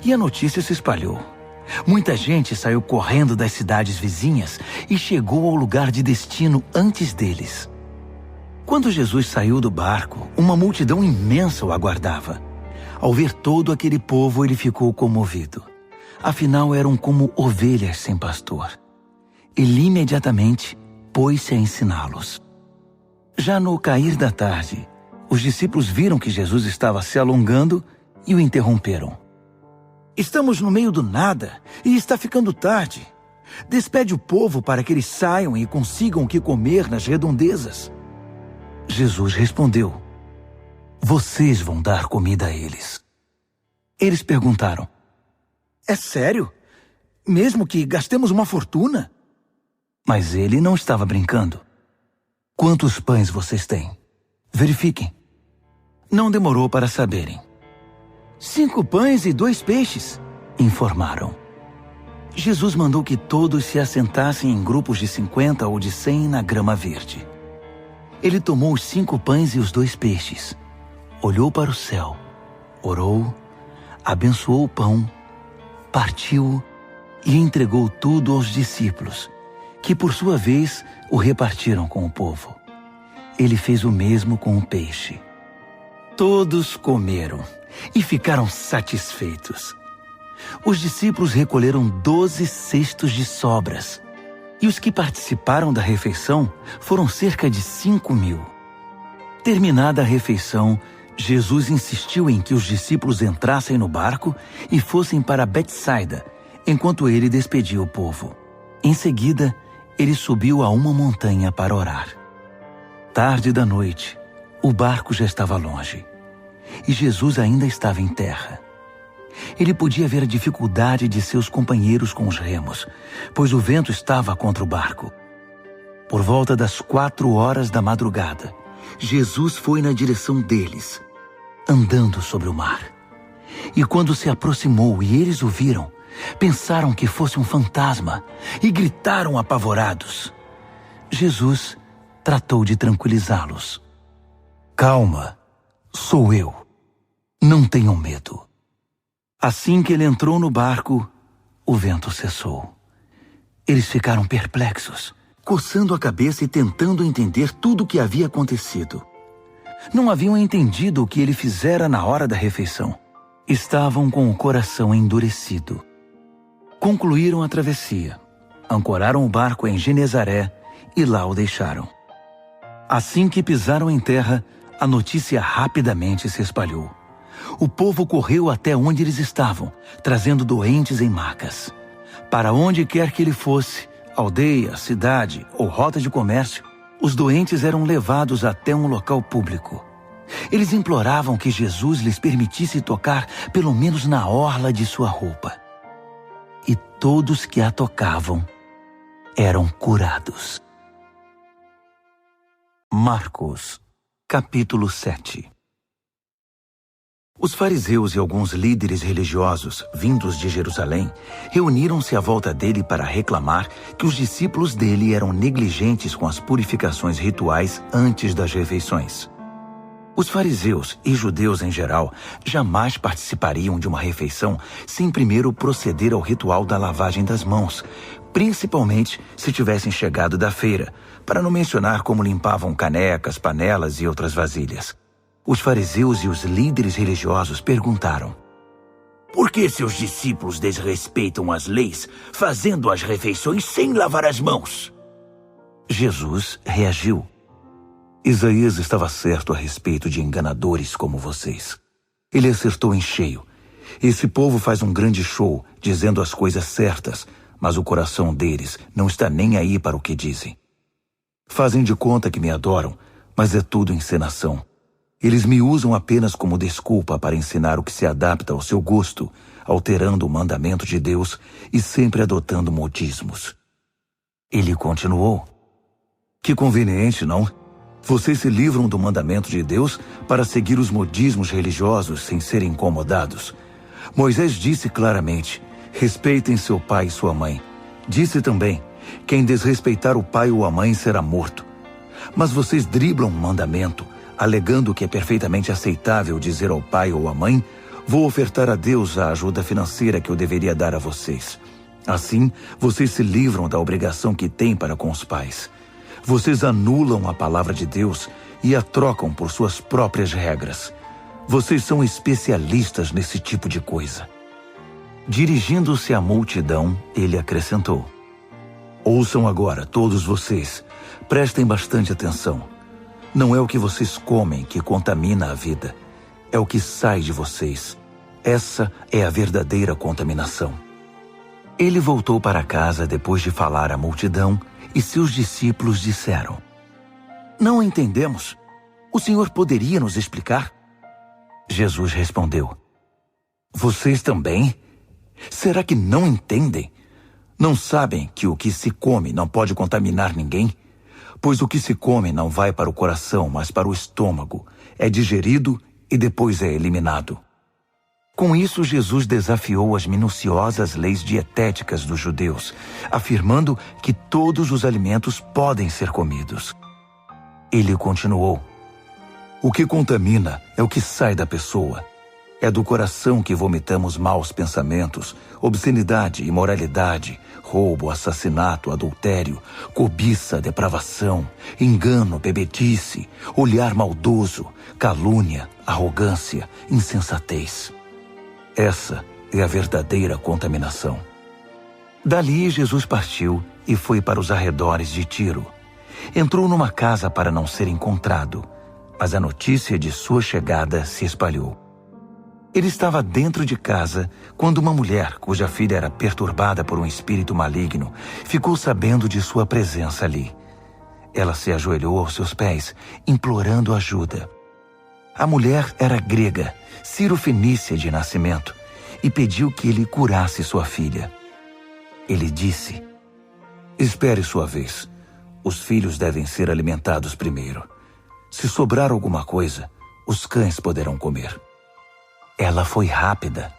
e a notícia se espalhou. Muita gente saiu correndo das cidades vizinhas e chegou ao lugar de destino antes deles. Quando Jesus saiu do barco, uma multidão imensa o aguardava. Ao ver todo aquele povo, ele ficou comovido. Afinal, eram como ovelhas sem pastor. Ele imediatamente pôs-se a ensiná-los. Já no cair da tarde, os discípulos viram que Jesus estava se alongando e o interromperam. Estamos no meio do nada e está ficando tarde. Despede o povo para que eles saiam e consigam o que comer nas redondezas. Jesus respondeu: vocês vão dar comida a eles. Eles perguntaram: é sério? Mesmo que gastemos uma fortuna? Mas ele não estava brincando. Quantos pães vocês têm? Verifiquem. Não demorou para saberem. 5 pães e 2 peixes, informaram. Jesus mandou que todos se assentassem em grupos de 50 ou de 100 na grama verde. Ele tomou os 5 pães e os 2 peixes, olhou para o céu, orou, abençoou o pão, partiu e entregou tudo aos discípulos, que por sua vez o repartiram com o povo. Ele fez o mesmo com o peixe. Todos comeram e ficaram satisfeitos. Os discípulos recolheram 12 cestos de sobras, e os que participaram da refeição foram cerca de 5.000. Terminada a refeição, Jesus insistiu em que os discípulos entrassem no barco e fossem para Betsaida, enquanto ele despedia o povo. Em seguida, ele subiu a uma montanha para orar. Tarde da noite, o barco já estava longe, e Jesus ainda estava em terra. Ele podia ver a dificuldade de seus companheiros com os remos, pois o vento estava contra o barco. Por volta das 4 horas da madrugada, Jesus foi na direção deles, andando sobre o mar. E quando se aproximou e eles o viram, pensaram que fosse um fantasma e gritaram apavorados. Jesus tratou de tranquilizá-los. Calma, sou eu. Não tenham medo. Assim que ele entrou no barco, o vento cessou. Eles ficaram perplexos, coçando a cabeça e tentando entender tudo o que havia acontecido. Não haviam entendido o que ele fizera na hora da refeição. Estavam com o coração endurecido. Concluíram a travessia, ancoraram o barco em Genezaré e lá o deixaram. Assim que pisaram em terra, a notícia rapidamente se espalhou. O povo correu até onde eles estavam, trazendo doentes em macas. Para onde quer que ele fosse, aldeia, cidade ou rota de comércio, os doentes eram levados até um local público. Eles imploravam que Jesus lhes permitisse tocar pelo menos na orla de sua roupa. E todos que a tocavam eram curados. Marcos, capítulo 7. Os fariseus e alguns líderes religiosos, vindos de Jerusalém, reuniram-se à volta dele para reclamar que os discípulos dele eram negligentes com as purificações rituais antes das refeições. Os fariseus e judeus em geral jamais participariam de uma refeição sem primeiro proceder ao ritual da lavagem das mãos, principalmente se tivessem chegado da feira, para não mencionar como limpavam canecas, panelas e outras vasilhas. Os fariseus e os líderes religiosos perguntaram: por que seus discípulos desrespeitam as leis, fazendo as refeições sem lavar as mãos? Jesus reagiu: Isaías estava certo a respeito de enganadores como vocês. Ele acertou em cheio. Esse povo faz um grande show, dizendo as coisas certas, mas o coração deles não está nem aí para o que dizem. Fazem de conta que me adoram, mas é tudo encenação. Eles me usam apenas como desculpa para ensinar o que se adapta ao seu gosto, alterando o mandamento de Deus e sempre adotando modismos. Ele continuou: que conveniente, não? Vocês se livram do mandamento de Deus para seguir os modismos religiosos sem serem incomodados. Moisés disse claramente: respeitem seu pai e sua mãe. Disse também: Quem desrespeitar o pai ou a mãe será morto. Mas vocês driblam um mandamento, alegando que é perfeitamente aceitável dizer ao pai ou à mãe: vou ofertar a Deus a ajuda financeira que eu deveria dar a vocês. Assim, vocês se livram da obrigação que têm para com os pais. Vocês anulam a palavra de Deus e a trocam por suas próprias regras. Vocês são especialistas nesse tipo de coisa. Dirigindo-se à multidão, ele acrescentou: ouçam agora, todos vocês. Prestem bastante atenção. Não é o que vocês comem que contamina a vida. É o que sai de vocês. Essa é a verdadeira contaminação. Ele voltou para casa depois de falar à multidão e seus discípulos disseram: não entendemos. O Senhor poderia nos explicar? Jesus respondeu: vocês também? Será que não entendem? Não sabem que o que se come não pode contaminar ninguém? Pois o que se come não vai para o coração, mas para o estômago. É digerido e depois é eliminado. Com isso, Jesus desafiou as minuciosas leis dietéticas dos judeus, afirmando que todos os alimentos podem ser comidos. Ele continuou: o que contamina é o que sai da pessoa. É do coração que vomitamos maus pensamentos, obscenidade, imoralidade, roubo, assassinato, adultério, cobiça, depravação, engano, bebedice, olhar maldoso, calúnia, arrogância, insensatez. Essa é a verdadeira contaminação. Dali Jesus partiu e foi para os arredores de Tiro. Entrou numa casa para não ser encontrado, mas a notícia de sua chegada se espalhou. Ele estava dentro de casa quando uma mulher, cuja filha era perturbada por um espírito maligno, ficou sabendo de sua presença ali. Ela se ajoelhou aos seus pés, implorando ajuda. A mulher era grega, cirofenícia de nascimento, e pediu que ele curasse sua filha. Ele disse: espere sua vez. Os filhos devem ser alimentados primeiro. Se sobrar alguma coisa, os cães poderão comer. Ela foi rápida.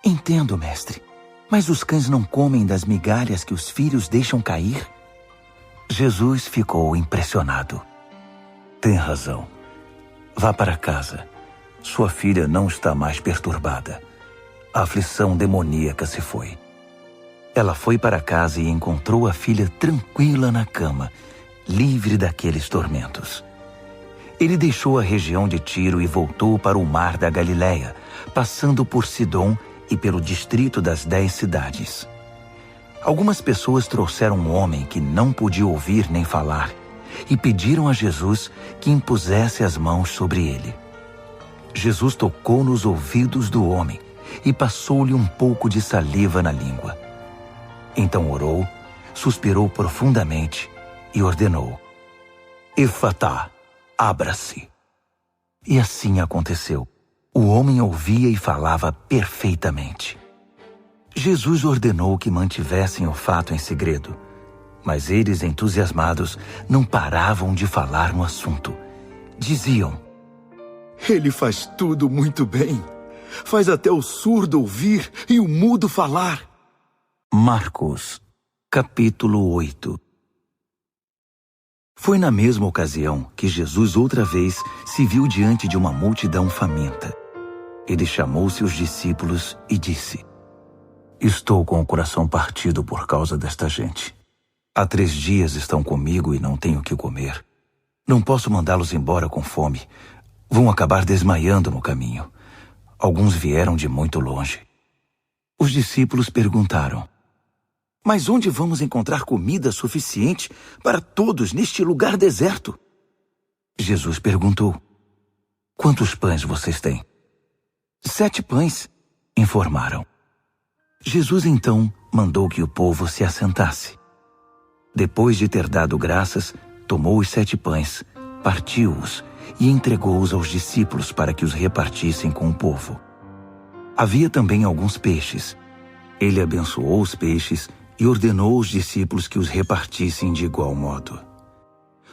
Entendo, mestre, mas os cães não comem das migalhas que os filhos deixam cair? Jesus ficou impressionado. Tem razão. Vá para casa. Sua filha não está mais perturbada. A aflição demoníaca se foi. Ela foi para casa e encontrou a filha tranquila na cama, livre daqueles tormentos. Ele deixou a região de Tiro e voltou para o mar da Galileia, passando por Sidom e pelo distrito das 10 cidades. Algumas pessoas trouxeram um homem que não podia ouvir nem falar e pediram a Jesus que impusesse as mãos sobre ele. Jesus tocou nos ouvidos do homem e passou-lhe um pouco de saliva na língua. Então orou, suspirou profundamente e ordenou: Efatá, abra-se. E assim aconteceu. O homem ouvia e falava perfeitamente. Jesus ordenou que mantivessem o fato em segredo, mas eles, entusiasmados, não paravam de falar no assunto. Diziam: ele faz tudo muito bem. Faz até o surdo ouvir e o mudo falar. Marcos, capítulo 8. Foi na mesma ocasião que Jesus outra vez se viu diante de uma multidão faminta. Ele chamou seus discípulos e disse: Estou com o coração partido por causa desta gente. Há 3 dias estão comigo e não tenho o que comer. Não posso mandá-los embora com fome. Vão acabar desmaiando no caminho. Alguns vieram de muito longe. Os discípulos perguntaram: Mas onde vamos encontrar comida suficiente para todos neste lugar deserto? Jesus perguntou: Quantos pães vocês têm? 7 pães, informaram. Jesus então mandou que o povo se assentasse. Depois de ter dado graças, tomou os 7 pães, partiu-os e entregou-os aos discípulos para que os repartissem com o povo. Havia também alguns peixes. Ele abençoou os peixes e ordenou aos discípulos que os repartissem de igual modo.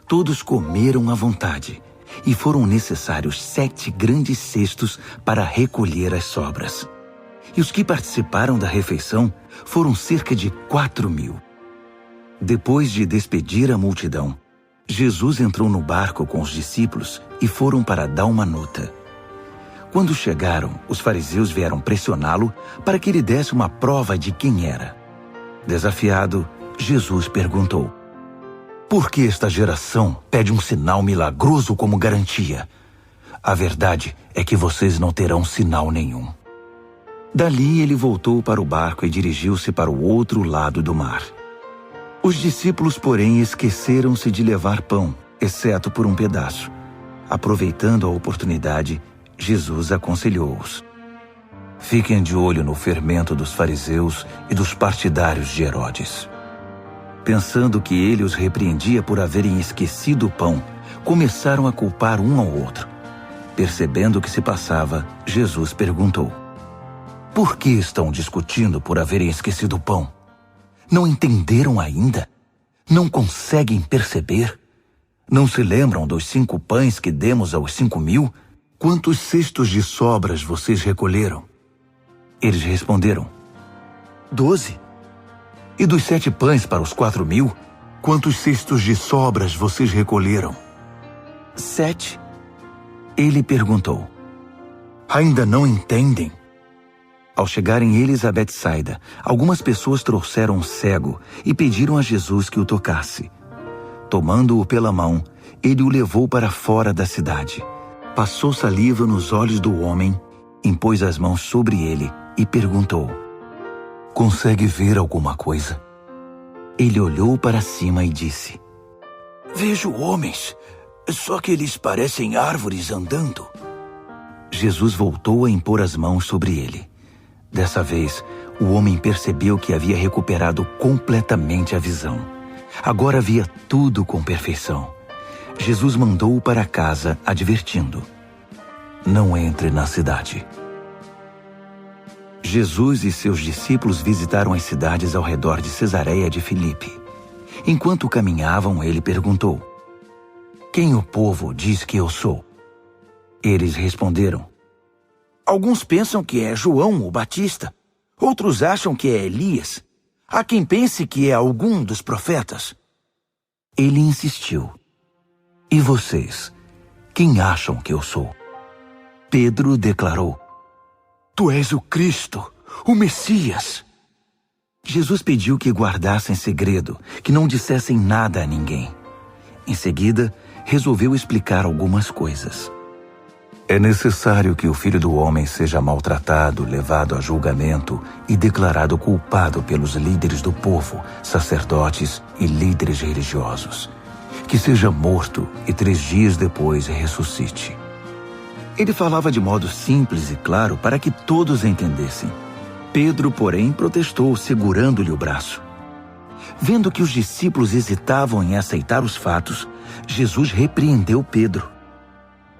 Todos comeram à vontade, e foram necessários 7 grandes cestos para recolher as sobras. E os que participaram da refeição foram cerca de 4.000. Depois de despedir a multidão, Jesus entrou no barco com os discípulos e foram para Dalmanuta. Quando chegaram, os fariseus vieram pressioná-lo para que ele desse uma prova de quem era. Desafiado, Jesus perguntou: por que esta geração pede um sinal milagroso como garantia? A verdade é que vocês não terão sinal nenhum. Dali ele voltou para o barco e dirigiu-se para o outro lado do mar. Os discípulos, porém, esqueceram-se de levar pão, exceto por um pedaço. Aproveitando a oportunidade, Jesus aconselhou-os: fiquem de olho no fermento dos fariseus e dos partidários de Herodes. Pensando que ele os repreendia por haverem esquecido o pão, começaram a culpar um ao outro. Percebendo o que se passava, Jesus perguntou: por que estão discutindo por haverem esquecido o pão? Não entenderam ainda? Não conseguem perceber? Não se lembram dos 5 pães que demos aos 5.000? Quantos cestos de sobras vocês recolheram? Eles responderam: 12. E dos 7 pães para os 4.000? Quantos cestos de sobras vocês recolheram? 7. Ele perguntou: ainda não entendem? Ao chegarem eles a Betsaida, algumas pessoas trouxeram um cego e pediram a Jesus que o tocasse. Tomando-o pela mão, ele o levou para fora da cidade. Passou saliva nos olhos do homem, impôs as mãos sobre ele e perguntou: consegue ver alguma coisa? Ele olhou para cima e disse: vejo homens, só que eles parecem árvores andando. Jesus voltou a impor as mãos sobre ele. Dessa vez, o homem percebeu que havia recuperado completamente a visão. Agora via tudo com perfeição. Jesus mandou-o para casa, advertindo: não entre na cidade. Jesus e seus discípulos visitaram as cidades ao redor de Cesareia de Filipe. Enquanto caminhavam, ele perguntou: quem o povo diz que eu sou? Eles responderam: alguns pensam que é João o Batista, outros acham que é Elias. Há quem pense que é algum dos profetas. Ele insistiu: e vocês, quem acham que eu sou? Pedro declarou: tu és o Cristo, o Messias. Jesus pediu que guardassem segredo, que não dissessem nada a ninguém. Em seguida, resolveu explicar algumas coisas. É necessário que o Filho do Homem seja maltratado, levado a julgamento e declarado culpado pelos líderes do povo, sacerdotes e líderes religiosos. Que seja morto e 3 dias depois ressuscite. Ele falava de modo simples e claro para que todos entendessem. Pedro, porém, protestou, segurando-lhe o braço. Vendo que os discípulos hesitavam em aceitar os fatos, Jesus repreendeu Pedro.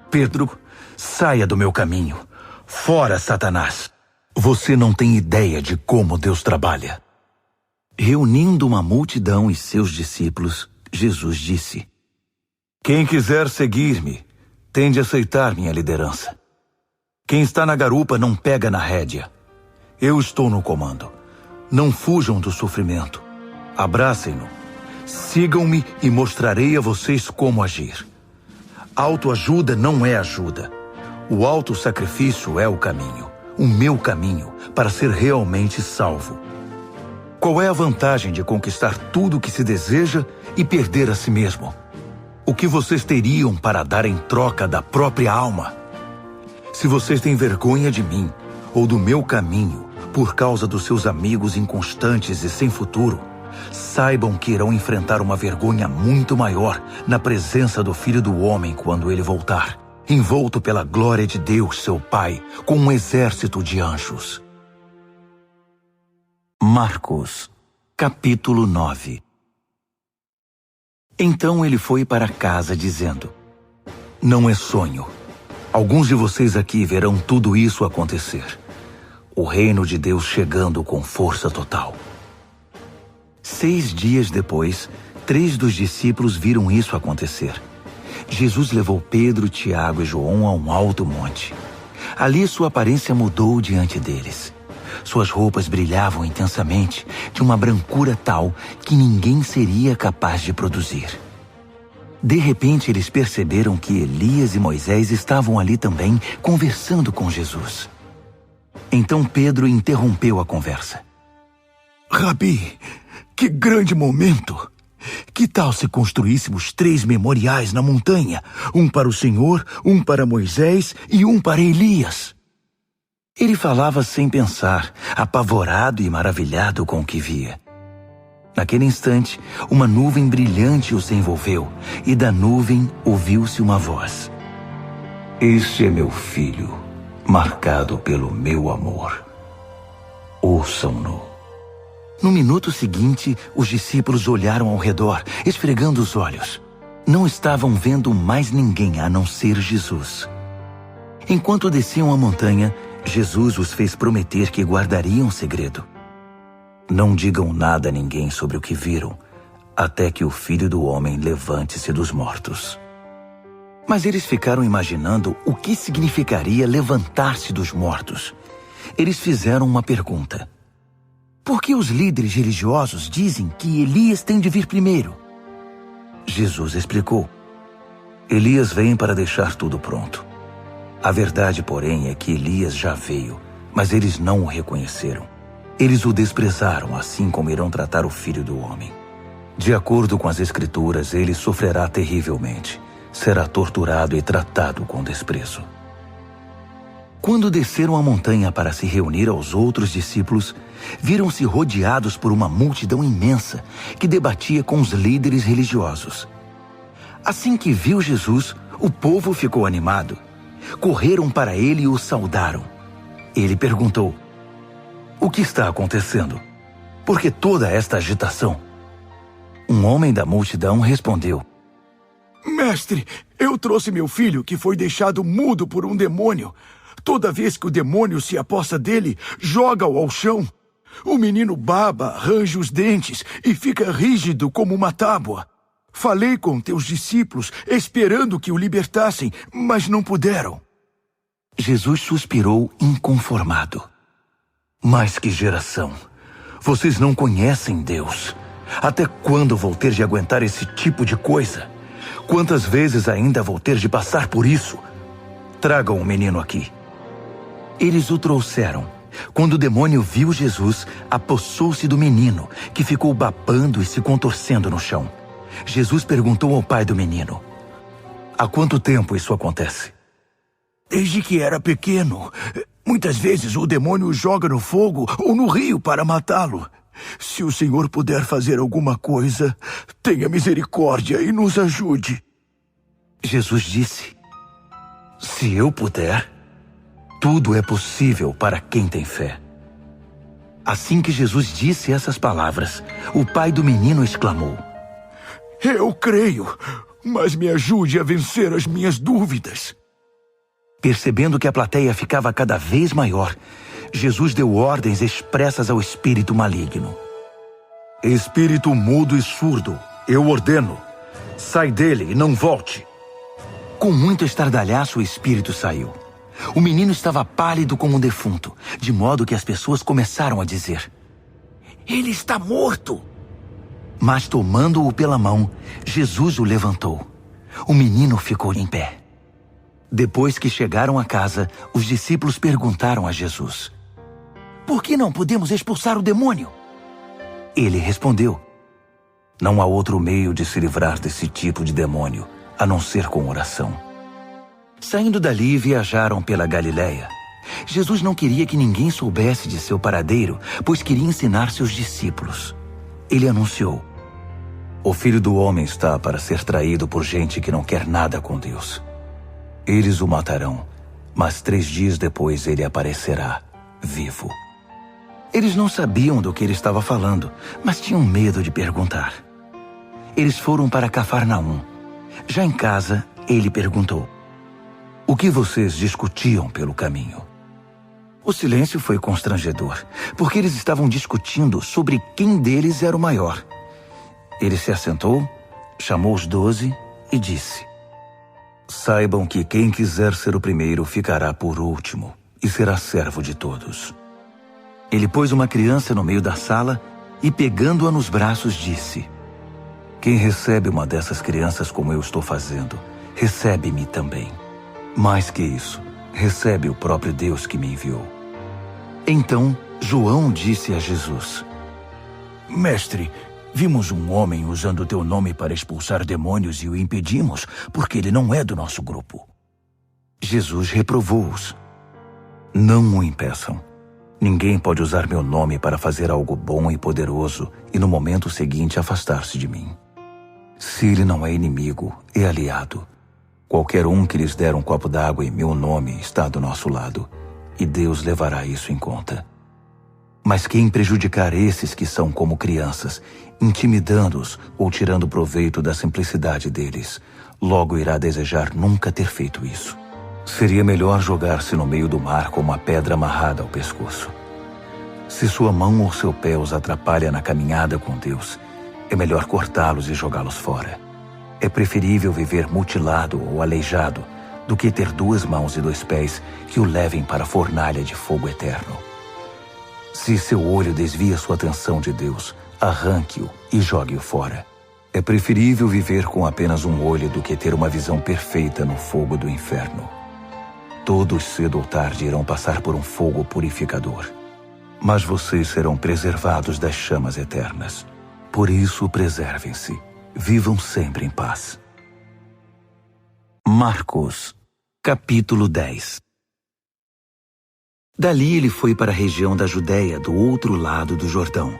Pedro, saia do meu caminho. Fora, Satanás. Você não tem ideia de como Deus trabalha. Reunindo uma multidão e seus discípulos, Jesus disse: quem quiser seguir-me, tem de aceitar minha liderança. Quem está na garupa não pega na rédea. Eu estou no comando. Não fujam do sofrimento. Abracem-no. Sigam-me e mostrarei a vocês como agir. Autoajuda não é ajuda. O autossacrifício é o caminho, o meu caminho, para ser realmente salvo. Qual é a vantagem de conquistar tudo o que se deseja e perder a si mesmo? O que vocês teriam para dar em troca da própria alma? Se vocês têm vergonha de mim ou do meu caminho por causa dos seus amigos inconstantes e sem futuro, saibam que irão enfrentar uma vergonha muito maior na presença do Filho do Homem quando ele voltar, envolto pela glória de Deus, seu Pai, com um exército de anjos. Marcos, capítulo 9. Então ele foi para casa dizendo: não é sonho. Alguns de vocês aqui verão tudo isso acontecer. O reino de Deus chegando com força total. 6 dias depois, 3 dos discípulos viram isso acontecer. Jesus levou Pedro, Tiago e João a um alto monte. Ali sua aparência mudou diante deles. Suas roupas brilhavam intensamente, de uma brancura tal que ninguém seria capaz de produzir. De repente, eles perceberam que Elias e Moisés estavam ali também, conversando com Jesus. Então Pedro interrompeu a conversa. Rabi, que grande momento! Que tal se construíssemos 3 memoriais na montanha? Um para o Senhor, um para Moisés e um para Elias. Ele falava sem pensar, apavorado e maravilhado com o que via. Naquele instante, uma nuvem brilhante os envolveu, e da nuvem ouviu-se uma voz. Este é meu filho, marcado pelo meu amor. Ouçam-no. No minuto seguinte, os discípulos olharam ao redor, esfregando os olhos. Não estavam vendo mais ninguém a não ser Jesus. Enquanto desciam a montanha, Jesus os fez prometer que guardariam segredo. Não digam nada a ninguém sobre o que viram, até que o Filho do Homem levante-se dos mortos. Mas eles ficaram imaginando o que significaria levantar-se dos mortos. Eles fizeram uma pergunta. Por que os líderes religiosos dizem que Elias tem de vir primeiro? Jesus explicou. Elias vem para deixar tudo pronto. A verdade, porém, é que Elias já veio, mas eles não o reconheceram. Eles o desprezaram, assim como irão tratar o Filho do Homem. De acordo com as Escrituras, ele sofrerá terrivelmente. Será torturado e tratado com desprezo. Quando desceram a montanha para se reunir aos outros discípulos, viram-se rodeados por uma multidão imensa que debatia com os líderes religiosos. Assim que viu Jesus, o povo ficou animado. Correram para ele e o saudaram. Ele perguntou: O que está acontecendo? Por que toda esta agitação? Um homem da multidão respondeu: Mestre, eu trouxe meu filho que foi deixado mudo por um demônio. Toda vez que o demônio se aposta dele, joga-o ao chão. O menino baba, range os dentes e fica rígido como uma tábua. Falei com teus discípulos, esperando que o libertassem, mas não puderam. Jesus suspirou inconformado. Mas que geração! Vocês não conhecem Deus. Até quando vou ter de aguentar esse tipo de coisa? Quantas vezes ainda vou ter de passar por isso? Tragam o menino aqui. Eles o trouxeram. Quando o demônio viu Jesus, apossou-se do menino, que ficou babando e se contorcendo no chão. Jesus perguntou ao pai do menino: Há quanto tempo isso acontece? Desde que era pequeno. Muitas vezes o demônio o joga no fogo ou no rio para matá-lo. Se o Senhor puder fazer alguma coisa, tenha misericórdia e nos ajude. Jesus disse: Se eu puder, tudo é possível para quem tem fé. Assim que Jesus disse essas palavras, o pai do menino exclamou: Eu creio, mas me ajude a vencer as minhas dúvidas. Percebendo que a plateia ficava cada vez maior, Jesus deu ordens expressas ao espírito maligno. Espírito mudo e surdo, eu ordeno, sai dele e não volte. Com muito estardalhaço, o espírito saiu. O menino estava pálido como um defunto, de modo que as pessoas começaram a dizer: Ele está morto! Mas tomando-o pela mão, Jesus o levantou. O menino ficou em pé. Depois que chegaram a casa, os discípulos perguntaram a Jesus: Por que não podemos expulsar o demônio? Ele respondeu: Não há outro meio de se livrar desse tipo de demônio, a não ser com oração. Saindo dali, viajaram pela Galileia. Jesus não queria que ninguém soubesse de seu paradeiro, pois queria ensinar seus discípulos. Ele anunciou: O Filho do Homem está para ser traído por gente que não quer nada com Deus. Eles o matarão, mas 3 dias depois ele aparecerá, vivo. Eles não sabiam do que ele estava falando, mas tinham medo de perguntar. Eles foram para Cafarnaum. Já em casa, ele perguntou: O que vocês discutiam pelo caminho? O silêncio foi constrangedor, porque eles estavam discutindo sobre quem deles era o maior. Ele se assentou, chamou os 12 e disse: Saibam que quem quiser ser o primeiro ficará por último e será servo de todos. Ele pôs uma criança no meio da sala e, pegando-a nos braços, disse: quem recebe uma dessas crianças como eu estou fazendo, recebe-me também. Mais que isso, recebe o próprio Deus que me enviou. Então, João disse a Jesus: Mestre, vimos um homem usando o teu nome para expulsar demônios e o impedimos, porque ele não é do nosso grupo. Jesus reprovou-os: não o impeçam. Ninguém pode usar meu nome para fazer algo bom e poderoso e no momento seguinte afastar-se de mim. Se ele não é inimigo, é aliado. Qualquer um que lhes der um copo d'água em meu nome está do nosso lado, e Deus levará isso em conta. Mas quem prejudicar esses que são como crianças, intimidando-os ou tirando proveito da simplicidade deles, logo irá desejar nunca ter feito isso. Seria melhor jogar-se no meio do mar com uma pedra amarrada ao pescoço. Se sua mão ou seu pé os atrapalha na caminhada com Deus, é melhor cortá-los e jogá-los fora. É preferível viver mutilado ou aleijado do que ter 2 mãos e 2 pés que o levem para a fornalha de fogo eterno. Se seu olho desvia sua atenção de Deus, arranque-o e jogue-o fora. É preferível viver com apenas um olho do que ter uma visão perfeita no fogo do inferno. Todos cedo ou tarde irão passar por um fogo purificador. Mas vocês serão preservados das chamas eternas. Por isso, preservem-se. Vivam sempre em paz. Marcos, capítulo 10. Dali ele foi para a região da Judéia, do outro lado do Jordão.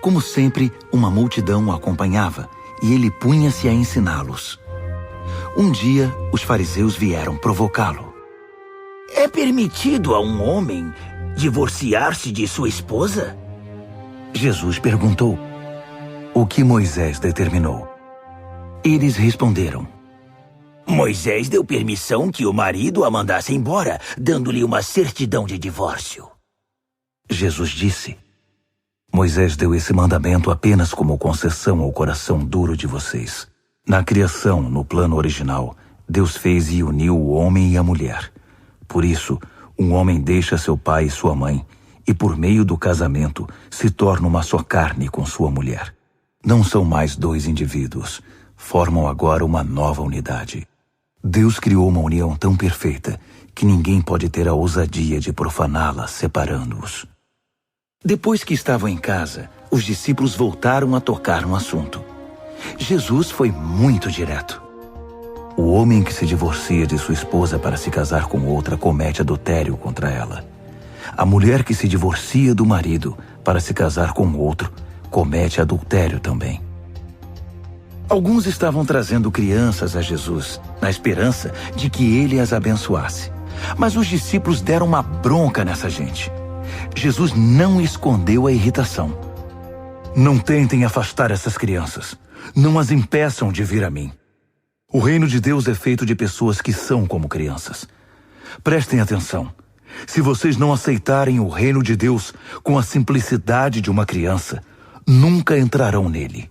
Como sempre, uma multidão o acompanhava, e ele punha-se a ensiná-los. Um dia, os fariseus vieram provocá-lo. É permitido a um homem divorciar-se de sua esposa? Jesus perguntou: o que Moisés determinou? Eles responderam: Moisés deu permissão que o marido a mandasse embora, dando-lhe uma certidão de divórcio. Jesus disse: Moisés deu esse mandamento apenas como concessão ao coração duro de vocês. Na criação, no plano original, Deus fez e uniu o homem e a mulher. Por isso, um homem deixa seu pai e sua mãe, e por meio do casamento se torna uma só carne com sua mulher. Não são mais 2 indivíduos, formam agora uma nova unidade. Deus criou uma união tão perfeita que ninguém pode ter a ousadia de profaná-la separando-os. Depois que estavam em casa, os discípulos voltaram a tocar no assunto. Jesus foi muito direto. O homem que se divorcia de sua esposa para se casar com outra comete adultério contra ela. A mulher que se divorcia do marido para se casar com outro comete adultério também. Alguns estavam trazendo crianças a Jesus, na esperança de que ele as abençoasse. Mas os discípulos deram uma bronca nessa gente. Jesus não escondeu a irritação. Não tentem afastar essas crianças. Não as impeçam de vir a mim. O reino de Deus é feito de pessoas que são como crianças. Prestem atenção. Se vocês não aceitarem o reino de Deus com a simplicidade de uma criança, nunca entrarão nele.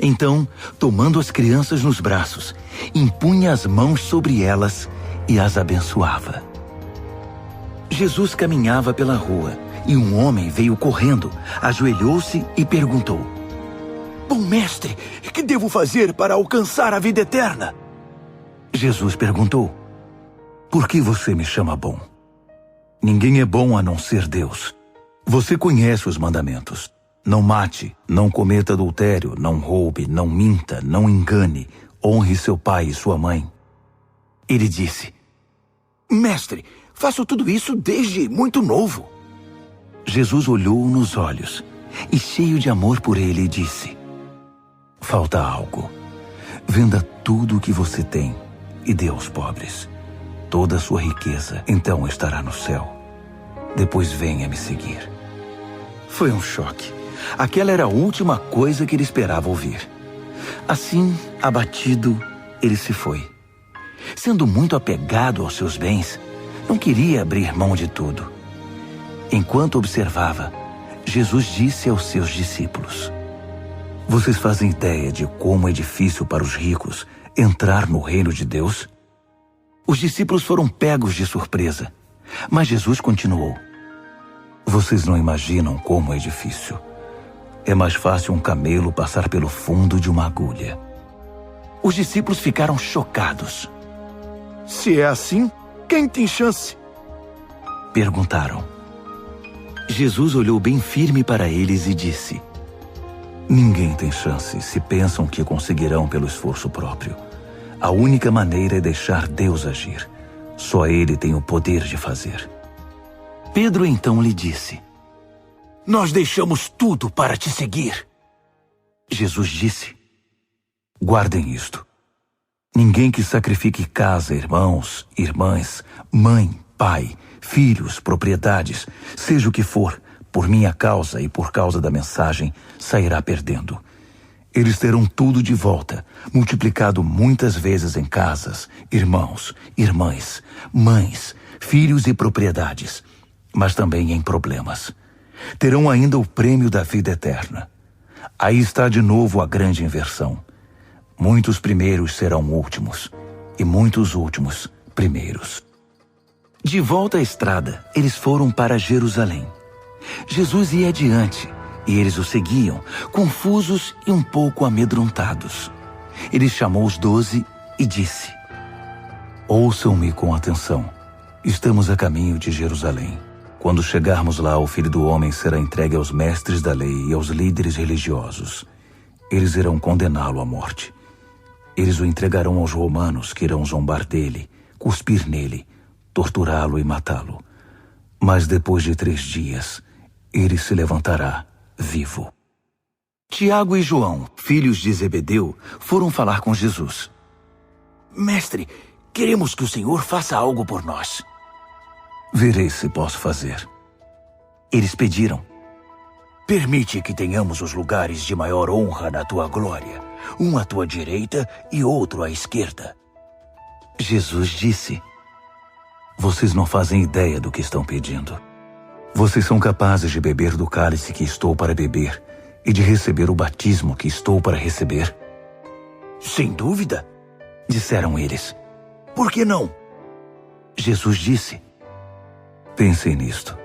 Então, tomando as crianças nos braços, impunha as mãos sobre elas e as abençoava. Jesus caminhava pela rua e um homem veio correndo, ajoelhou-se e perguntou: Bom mestre, que devo fazer para alcançar a vida eterna? Jesus perguntou: Por que você me chama bom? Ninguém é bom a não ser Deus. Você conhece os mandamentos. Não mate, não cometa adultério, não roube, não minta, não engane, honre seu pai e sua mãe. Ele disse: Mestre, faço tudo isso desde muito novo. Jesus olhou-o nos olhos e, cheio de amor por ele, disse: Falta algo. Venda tudo o que você tem e dê aos pobres. Toda a sua riqueza então estará no céu. Depois venha me seguir. Foi um choque. Aquela era a última coisa que ele esperava ouvir. Assim, abatido, ele se foi. Sendo muito apegado aos seus bens, não queria abrir mão de tudo. Enquanto observava, Jesus disse aos seus discípulos: Vocês fazem ideia de como é difícil para os ricos entrar no reino de Deus? Os discípulos foram pegos de surpresa, mas Jesus continuou: Vocês não imaginam como é difícil. É mais fácil um camelo passar pelo fundo de uma agulha. Os discípulos ficaram chocados. Se é assim, quem tem chance? Perguntaram. Jesus olhou bem firme para eles e disse: Ninguém tem chance se pensam que conseguirão pelo esforço próprio. A única maneira é deixar Deus agir. Só Ele tem o poder de fazer. Pedro então lhe disse: Nós deixamos tudo para te seguir. Jesus disse: Guardem isto. Ninguém que sacrifique casa, irmãos, irmãs, mãe, pai, filhos, propriedades, seja o que for, por minha causa e por causa da mensagem, sairá perdendo. Eles terão tudo de volta, multiplicado muitas vezes em casas, irmãos, irmãs, mães, filhos e propriedades, mas também em problemas. Terão ainda o prêmio da vida eterna. Aí está de novo a grande inversão. Muitos primeiros serão últimos, e muitos últimos primeiros. De volta à estrada, eles foram para Jerusalém. Jesus ia adiante, e eles o seguiam, confusos e um pouco amedrontados. Ele chamou os 12 e disse: Ouçam-me com atenção. Estamos a caminho de Jerusalém. Quando chegarmos lá, o Filho do Homem será entregue aos mestres da lei e aos líderes religiosos. Eles irão condená-lo à morte. Eles o entregarão aos romanos, que irão zombar dele, cuspir nele, torturá-lo e matá-lo. Mas depois de 3 dias, ele se levantará vivo. Tiago e João, filhos de Zebedeu, foram falar com Jesus. Mestre, queremos que o Senhor faça algo por nós. Verei se posso fazer. Eles pediram: Permite que tenhamos os lugares de maior honra na tua glória, um à tua direita e outro à esquerda. Jesus disse: Vocês não fazem ideia do que estão pedindo. Vocês são capazes de beber do cálice que estou para beber e de receber o batismo que estou para receber? Sem dúvida, disseram eles. Por que não? Jesus disse: Pensem nisto.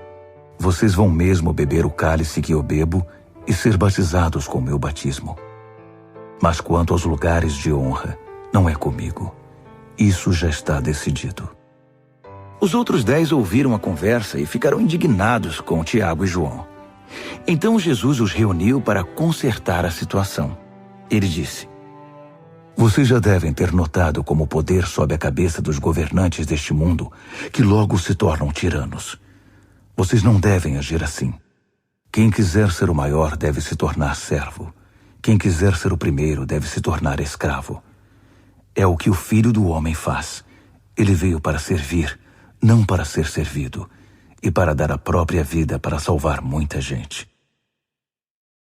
Vocês vão mesmo beber o cálice que eu bebo e ser batizados com o meu batismo. Mas quanto aos lugares de honra, não é comigo. Isso já está decidido. Os outros 10 ouviram a conversa e ficaram indignados com Tiago e João. Então Jesus os reuniu para consertar a situação. Ele disse: Vocês já devem ter notado como o poder sobe a cabeça dos governantes deste mundo, que logo se tornam tiranos. Vocês não devem agir assim. Quem quiser ser o maior deve se tornar servo. Quem quiser ser o primeiro deve se tornar escravo. É o que o Filho do Homem faz. Ele veio para servir, não para ser servido, e para dar a própria vida para salvar muita gente.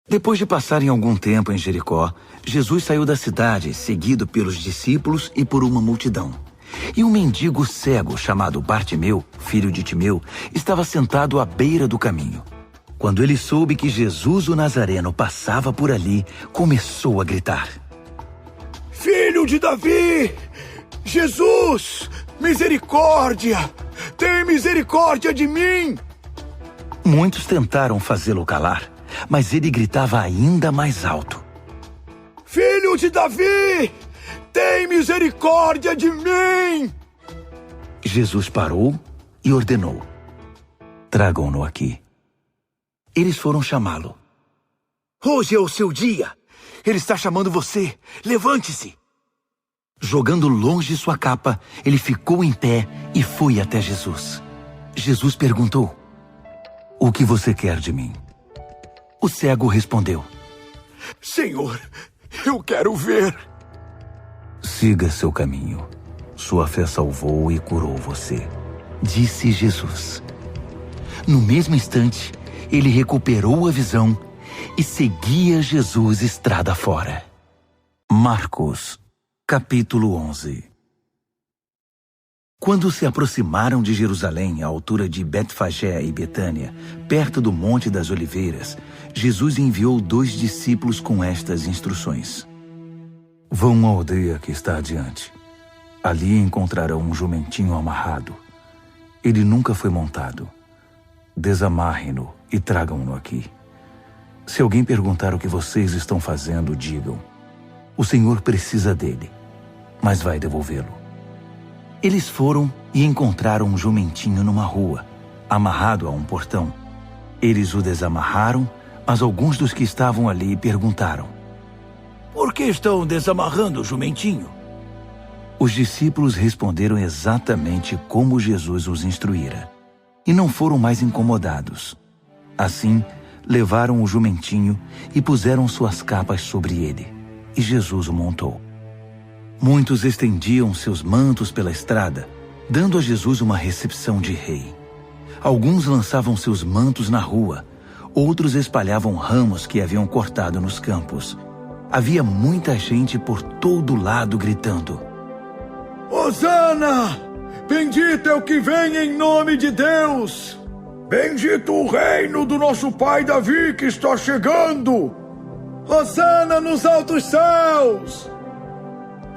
Depois de passarem algum tempo em Jericó, Jesus saiu da cidade, seguido pelos discípulos e por uma multidão. E um mendigo cego chamado Bartimeu, filho de Timeu, estava sentado à beira do caminho. Quando ele soube que Jesus o Nazareno passava por ali, começou a gritar: Filho de Davi! Jesus! Misericórdia! Tem misericórdia de mim! Muitos tentaram fazê-lo calar, mas ele gritava ainda mais alto: Filho de Davi! Tem misericórdia de mim! Jesus parou e ordenou: Tragam-no aqui. Eles foram chamá-lo. Hoje é o seu dia. Ele está chamando você. Levante-se. Jogando longe sua capa, ele ficou em pé e foi até Jesus. Jesus perguntou: O que você quer de mim? O cego respondeu: Senhor, eu quero ver. Siga seu caminho. Sua fé salvou e curou você, disse Jesus. No mesmo instante, ele recuperou a visão e seguia Jesus estrada fora. Marcos, capítulo 11. Quando se aproximaram de Jerusalém, à altura de Betfagé e Betânia, perto do Monte das Oliveiras, Jesus enviou 2 discípulos com estas instruções: Vão à aldeia que está adiante. Ali encontrarão um jumentinho amarrado. Ele nunca foi montado. desamarrem-no e tragam-no aqui. Se alguém perguntar o que vocês estão fazendo, digam: o Senhor precisa dele, mas vai devolvê-lo. Eles foram e encontraram um jumentinho numa rua, amarrado a um portão. Eles o desamarraram, mas alguns dos que estavam ali perguntaram: por que estão desamarrando o jumentinho? Os discípulos responderam exatamente como Jesus os instruíra, e não foram mais incomodados. Assim, levaram o jumentinho e puseram suas capas sobre ele, e Jesus o montou. Muitos estendiam seus mantos pela estrada, dando a Jesus uma recepção de rei. Alguns lançavam seus mantos na rua, outros espalhavam ramos que haviam cortado nos campos. Havia muita gente por todo lado gritando: Hosana! Bendito é o que vem em nome de Deus! Bendito o reino do nosso pai Davi que está chegando! Hosana nos altos céus!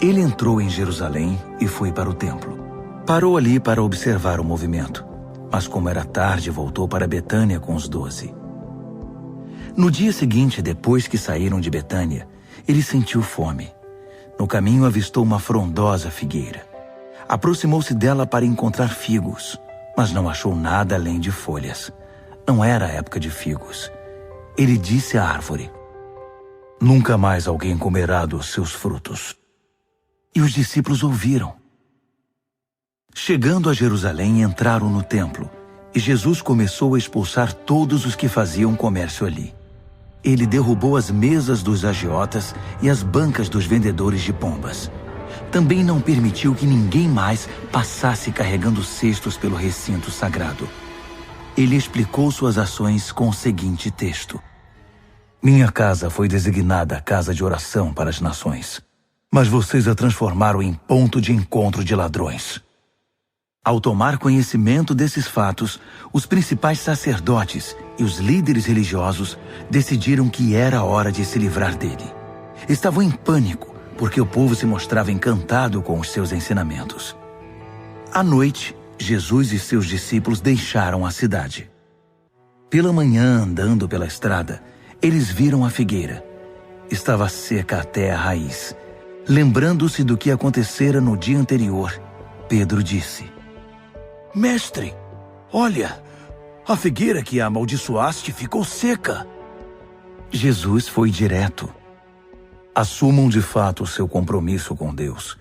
Ele entrou em Jerusalém e foi para o templo. Parou ali para observar o movimento, mas como era tarde, voltou para Betânia com os 12. No dia seguinte, depois que saíram de Betânia, ele sentiu fome. No caminho avistou uma frondosa figueira. Aproximou-se dela para encontrar figos, mas não achou nada além de folhas. Não era a época de figos. Ele disse à árvore: nunca mais alguém comerá dos seus frutos. E os discípulos ouviram. Chegando a Jerusalém, entraram no templo, e Jesus começou a expulsar todos os que faziam comércio ali. Ele derrubou as mesas dos agiotas e as bancas dos vendedores de pombas. Também não permitiu que ninguém mais passasse carregando cestos pelo recinto sagrado. Ele explicou suas ações com o seguinte texto: minha casa foi designada casa de oração para as nações, mas vocês a transformaram em ponto de encontro de ladrões. Ao tomar conhecimento desses fatos, os principais sacerdotes e os líderes religiosos decidiram que era a hora de se livrar dele. Estavam em pânico, porque o povo se mostrava encantado com os seus ensinamentos. À noite, Jesus e seus discípulos deixaram a cidade. Pela manhã, andando pela estrada, eles viram a figueira. Estava seca até a raiz. Lembrando-se do que acontecera no dia anterior, Pedro disse: Mestre, olha, a figueira que amaldiçoaste ficou seca. Jesus foi direto: assumam de fato o seu compromisso com Deus,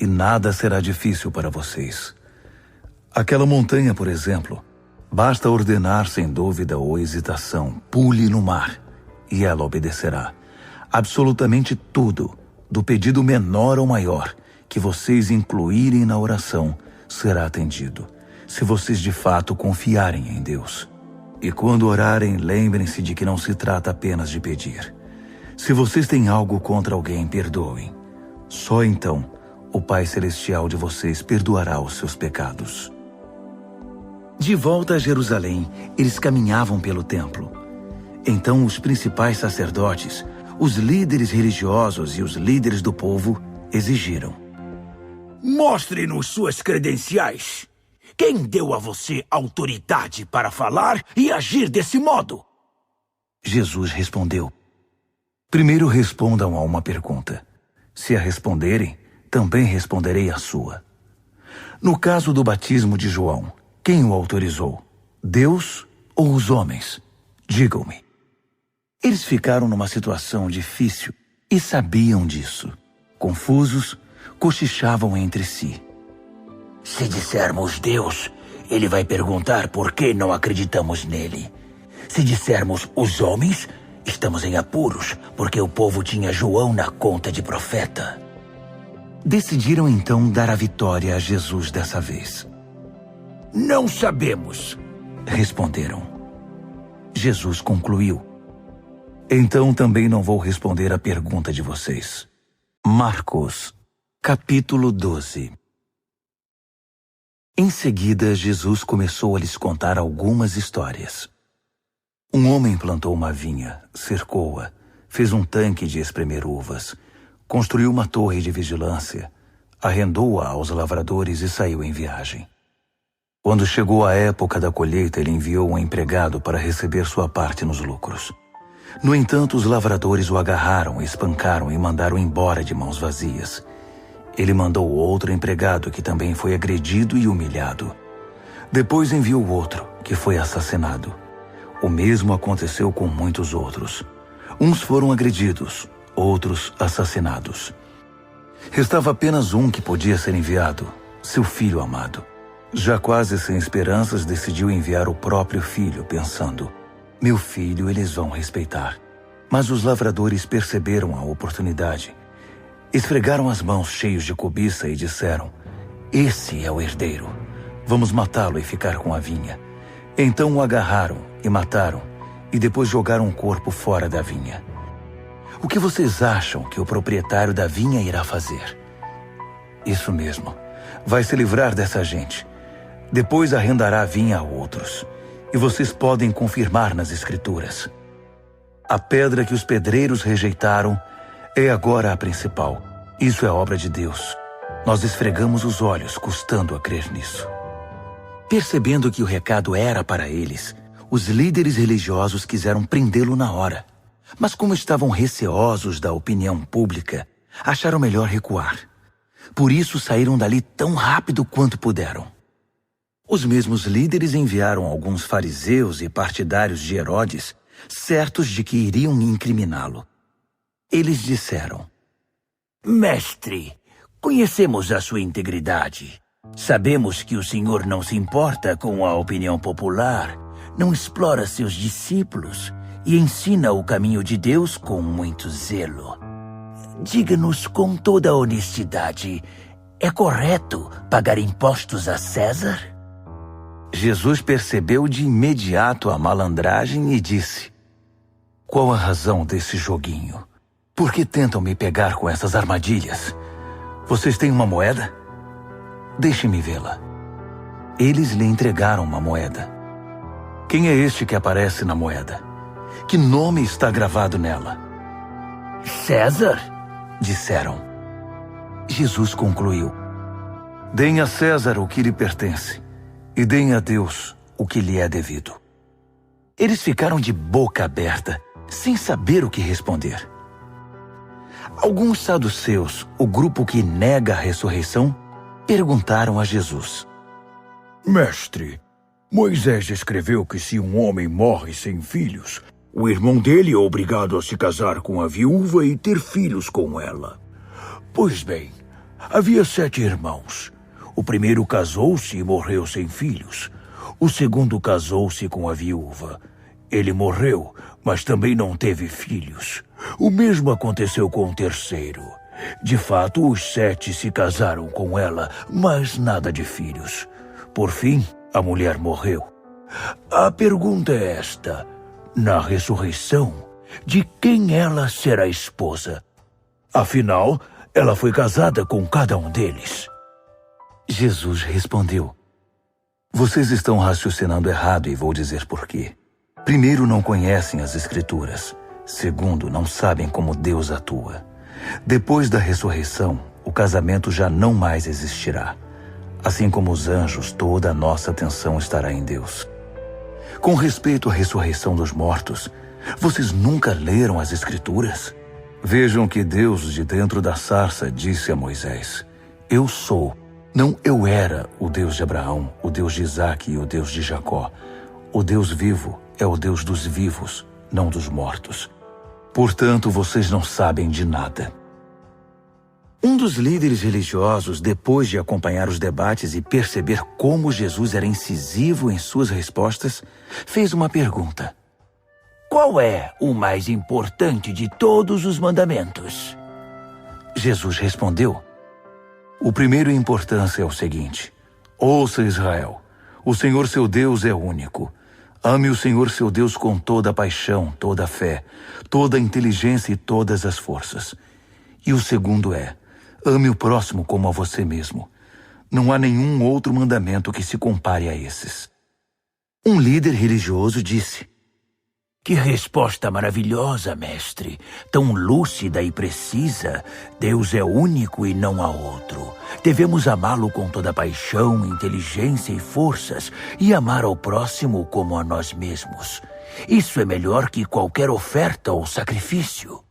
e nada será difícil para vocês. Aquela montanha, por exemplo, basta ordenar sem dúvida ou hesitação: pule no mar, e ela obedecerá. Absolutamente tudo, do pedido menor ao maior, que vocês incluírem na oração, será atendido, se vocês de fato confiarem em Deus. E quando orarem, lembrem-se de que não se trata apenas de pedir. Se vocês têm algo contra alguém, perdoem. Só então o Pai Celestial de vocês perdoará os seus pecados. De volta a Jerusalém, eles caminhavam pelo templo. Então os principais sacerdotes, os líderes religiosos e os líderes do povo exigiram: mostre-nos suas credenciais. Quem deu a você autoridade para falar e agir desse modo? Jesus respondeu: primeiro respondam a uma pergunta. Se a responderem, também responderei a sua. No caso do batismo de João, quem o autorizou? Deus ou os homens? Digam-me. Eles ficaram numa situação difícil e sabiam disso. Confusos, cochichavam entre si. Se dissermos Deus, ele vai perguntar por que não acreditamos nele. Se dissermos os homens, estamos em apuros, porque o povo tinha João na conta de profeta. Decidiram então dar a vitória a Jesus dessa vez. Não sabemos, responderam. Jesus concluiu: então também não vou responder a pergunta de vocês. Marcos, capítulo 12. Em seguida, Jesus começou a lhes contar algumas histórias. Um homem plantou uma vinha, cercou-a, fez um tanque de espremer uvas, construiu uma torre de vigilância, arrendou-a aos lavradores e saiu em viagem. Quando chegou a época da colheita, ele enviou um empregado para receber sua parte nos lucros. No entanto, os lavradores o agarraram, espancaram e mandaram embora de mãos vazias. Ele mandou outro empregado que também foi agredido e humilhado. Depois enviou outro, que foi assassinado. O mesmo aconteceu com muitos outros. Uns foram agredidos, outros assassinados. Restava apenas um que podia ser enviado, seu filho amado. Já quase sem esperanças, decidiu enviar o próprio filho, pensando: meu filho eles vão respeitar. Mas os lavradores perceberam a oportunidade. Esfregaram as mãos cheios de cobiça e disseram: esse é o herdeiro. Vamos matá-lo e ficar com a vinha. Então o agarraram e mataram, e depois jogaram o corpo fora da vinha. O que vocês acham que o proprietário da vinha irá fazer? Isso mesmo. Vai se livrar dessa gente. Depois arrendará a vinha a outros. E vocês podem confirmar nas Escrituras. A pedra que os pedreiros rejeitaram é agora a principal. Isso é obra de Deus. Nós esfregamos os olhos, custando a crer nisso. Percebendo que o recado era para eles, os líderes religiosos quiseram prendê-lo na hora. Mas como estavam receosos da opinião pública, acharam melhor recuar. Por isso saíram dali tão rápido quanto puderam. Os mesmos líderes enviaram alguns fariseus e partidários de Herodes, certos de que iriam incriminá-lo. Eles disseram: Mestre, conhecemos a sua integridade. Sabemos que o senhor não se importa com a opinião popular, não explora seus discípulos e ensina o caminho de Deus com muito zelo. Diga-nos com toda a honestidade, é correto pagar impostos a César? Jesus percebeu de imediato a malandragem e disse: qual a razão desse joguinho? Por que tentam me pegar com essas armadilhas? Vocês têm uma moeda? Deixe-me vê-la. Eles lhe entregaram uma moeda. Quem é este que aparece na moeda? Que nome está gravado nela? César, disseram. Jesus concluiu: deem a César o que lhe pertence, e deem a Deus o que lhe é devido. Eles ficaram de boca aberta, sem saber o que responder. Alguns saduceus, o grupo que nega a ressurreição, perguntaram a Jesus: Mestre, Moisés escreveu que se um homem morre sem filhos, o irmão dele é obrigado a se casar com a viúva e ter filhos com ela. Pois bem, havia 7 irmãos. O primeiro casou-se e morreu sem filhos. O segundo casou-se com a viúva. Ele morreu, mas também não teve filhos. O mesmo aconteceu com o terceiro. De fato, os 7 se casaram com ela, mas nada de filhos. Por fim, a mulher morreu. A pergunta é esta: na ressurreição, de quem ela será esposa? Afinal, ela foi casada com cada um deles. Jesus respondeu: vocês estão raciocinando errado e vou dizer por quê. Primeiro, não conhecem as Escrituras. Segundo, não sabem como Deus atua. Depois da ressurreição, o casamento já não mais existirá. Assim como os anjos, toda a nossa atenção estará em Deus. Com respeito à ressurreição dos mortos, vocês nunca leram as Escrituras? Vejam que Deus, de dentro da sarça, disse a Moisés: eu sou, não eu era, o Deus de Abraão, o Deus de Isaque e o Deus de Jacó. O Deus vivo é o Deus dos vivos, não dos mortos. Portanto, vocês não sabem de nada. Um dos líderes religiosos, depois de acompanhar os debates e perceber como Jesus era incisivo em suas respostas, fez uma pergunta: qual é o mais importante de todos os mandamentos? Jesus respondeu: o primeiro em importância é o seguinte: ouça, Israel, o Senhor seu Deus é único. Ame o Senhor seu Deus com toda a paixão, toda a fé, toda a inteligência e todas as forças. E o segundo é: ame o próximo como a você mesmo. Não há nenhum outro mandamento que se compare a esses. Um líder religioso disse: que resposta maravilhosa, mestre! Tão lúcida e precisa. Deus é único e não há outro. Devemos amá-lo com toda paixão, inteligência e forças e amar ao próximo como a nós mesmos. Isso é melhor que qualquer oferta ou sacrifício.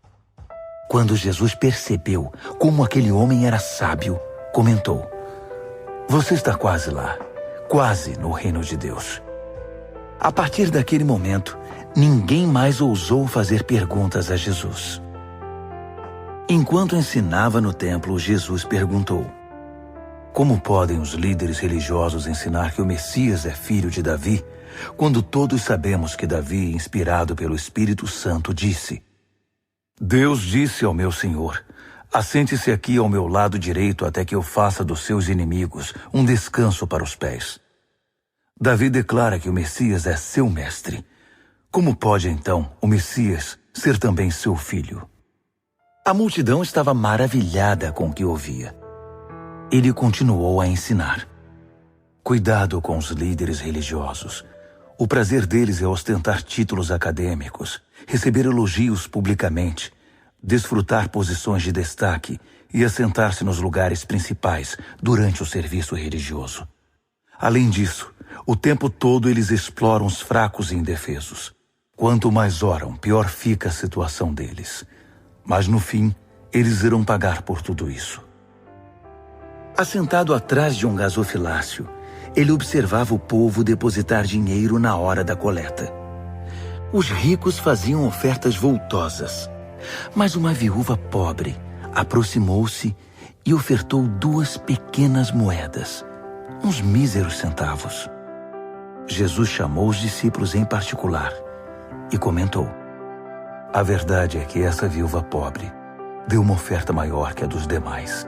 Quando Jesus percebeu como aquele homem era sábio, comentou: Você está quase lá, quase no reino de Deus. A partir daquele momento, ninguém mais ousou fazer perguntas a Jesus. Enquanto ensinava no templo, Jesus perguntou: Como podem os líderes religiosos ensinar que o Messias é filho de Davi, quando todos sabemos que Davi, inspirado pelo Espírito Santo, disse: Deus disse ao meu Senhor: Assente-se aqui ao meu lado direito até que eu faça dos seus inimigos um descanso para os pés. Davi declara que o Messias é seu mestre. Como pode, então, o Messias ser também seu filho? A multidão estava maravilhada com o que ouvia. Ele continuou a ensinar: Cuidado com os líderes religiosos. O prazer deles é ostentar títulos acadêmicos, receber elogios publicamente, desfrutar posições de destaque e assentar-se nos lugares principais durante o serviço religioso. Além disso, o tempo todo eles exploram os fracos e indefesos. Quanto mais oram, pior fica a situação deles. Mas no fim, eles irão pagar por tudo isso. Assentado atrás de um gasofilácio, ele observava o povo depositar dinheiro na hora da coleta. Os ricos faziam ofertas voltosas, mas uma viúva pobre aproximou-se e ofertou 2 pequenas moedas, uns míseros centavos. Jesus chamou os discípulos em particular e comentou: A verdade é que essa viúva pobre deu uma oferta maior que a dos demais.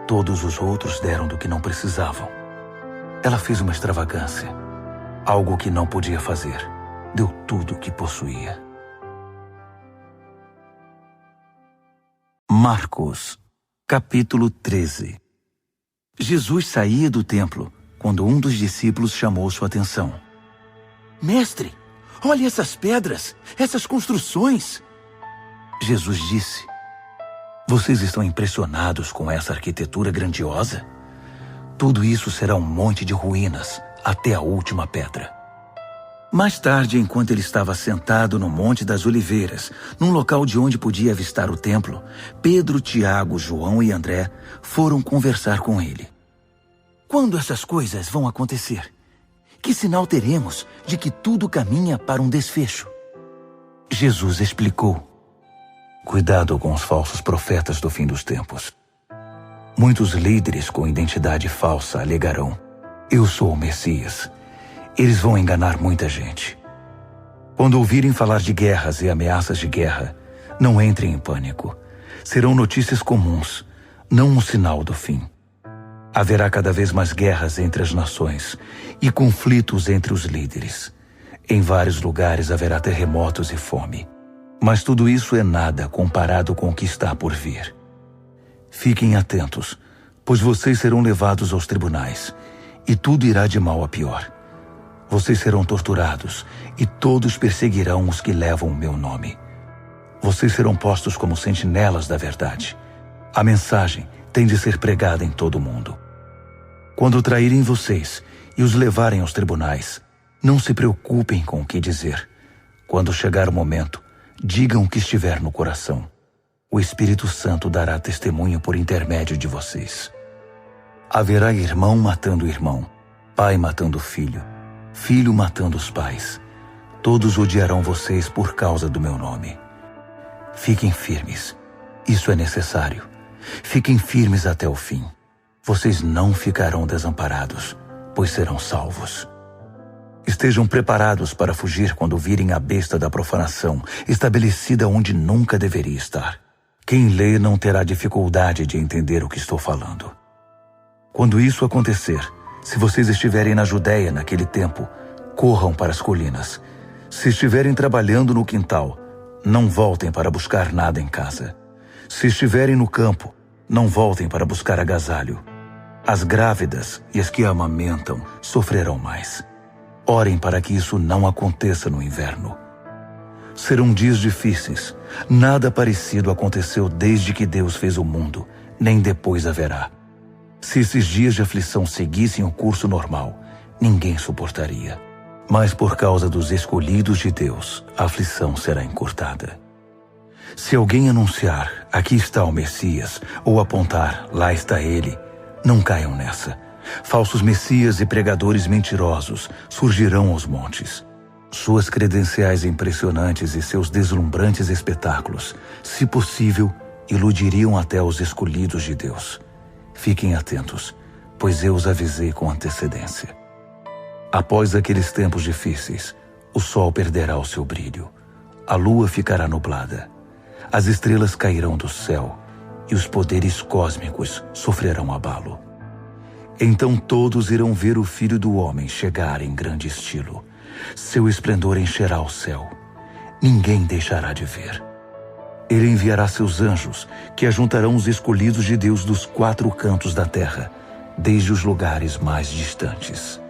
Todos os outros deram do que não precisavam. Ela fez uma extravagância, algo que não podia fazer. Deu tudo o que possuía. Marcos, capítulo 13. Jesus saía do templo quando um dos discípulos chamou sua atenção. Mestre, olhe essas pedras, essas construções. Jesus disse: Vocês estão impressionados com essa arquitetura grandiosa? Tudo isso será um monte de ruínas até a última pedra. Mais tarde, enquanto ele estava sentado no Monte das Oliveiras, num local de onde podia avistar o templo, Pedro, Tiago, João e André foram conversar com ele. Quando essas coisas vão acontecer? Que sinal teremos de que tudo caminha para um desfecho? Jesus explicou: Cuidado com os falsos profetas do fim dos tempos. Muitos líderes com identidade falsa alegarão: Eu sou o Messias. Eles vão enganar muita gente. Quando ouvirem falar de guerras e ameaças de guerra, não entrem em pânico. Serão notícias comuns, não um sinal do fim. Haverá cada vez mais guerras entre as nações e conflitos entre os líderes. Em vários lugares haverá terremotos e fome. Mas tudo isso é nada comparado com o que está por vir. Fiquem atentos, pois vocês serão levados aos tribunais, e tudo irá de mal a pior. Vocês serão torturados, e todos perseguirão os que levam o meu nome. Vocês serão postos como sentinelas da verdade. A mensagem tem de ser pregada em todo o mundo. Quando traírem vocês e os levarem aos tribunais, não se preocupem com o que dizer. Quando chegar o momento, digam o que estiver no coração. O Espírito Santo dará testemunho por intermédio de vocês. Haverá irmão matando irmão, pai matando filho, filho matando os pais. Todos odiarão vocês por causa do meu nome. Fiquem firmes. Isso é necessário. Fiquem firmes até o fim. Vocês não ficarão desamparados, pois serão salvos. Estejam preparados para fugir quando virem a besta da profanação, estabelecida onde nunca deveria estar. Quem lê não terá dificuldade de entender o que estou falando. Quando isso acontecer, se vocês estiverem na Judéia naquele tempo, corram para as colinas. Se estiverem trabalhando no quintal, não voltem para buscar nada em casa. Se estiverem no campo, não voltem para buscar agasalho. As grávidas e as que amamentam sofrerão mais. Orem para que isso não aconteça no inverno. Serão dias difíceis. Nada parecido aconteceu desde que Deus fez o mundo, nem depois haverá. Se esses dias de aflição seguissem o curso normal, ninguém suportaria. Mas por causa dos escolhidos de Deus, a aflição será encurtada. Se alguém anunciar, aqui está o Messias, ou apontar, lá está ele, não caiam nessa. Falsos messias e pregadores mentirosos surgirão aos montes. Suas credenciais impressionantes e seus deslumbrantes espetáculos, se possível, iludiriam até os escolhidos de Deus. Fiquem atentos, pois eu os avisei com antecedência. Após aqueles tempos difíceis, o sol perderá o seu brilho, a lua ficará nublada, as estrelas cairão do céu e os poderes cósmicos sofrerão abalo. Então todos irão ver o Filho do Homem chegar em grande estilo. Seu esplendor encherá o céu. Ninguém deixará de ver. Ele enviará seus anjos, que ajuntarão os escolhidos de Deus dos 4 cantos da terra, desde os lugares mais distantes.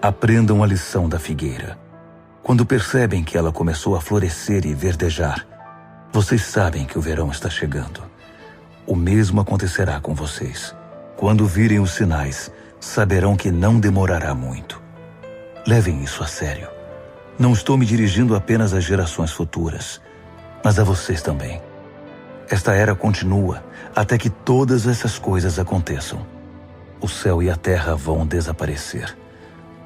Aprendam a lição da figueira. Quando percebem que ela começou a florescer e verdejar, vocês sabem que o verão está chegando. O mesmo acontecerá com vocês. Quando virem os sinais, saberão que não demorará muito. Levem isso a sério. Não estou me dirigindo apenas às gerações futuras, mas a vocês também. Esta era continua até que todas essas coisas aconteçam. O céu e a terra vão desaparecer,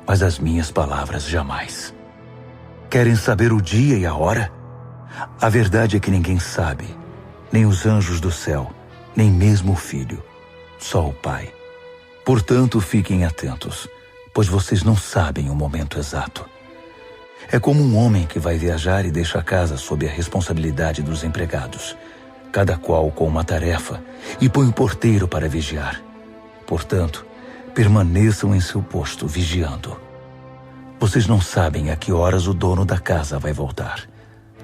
mas as minhas palavras jamais. Querem saber o dia e a hora? A verdade é que ninguém sabe, nem os anjos do céu, nem mesmo o Filho, só o Pai. Portanto, fiquem atentos, pois vocês não sabem o momento exato. É como um homem que vai viajar e deixa a casa sob a responsabilidade dos empregados, cada qual com uma tarefa, e põe o porteiro para vigiar. Portanto, permaneçam em seu posto, vigiando. Vocês não sabem a que horas o dono da casa vai voltar.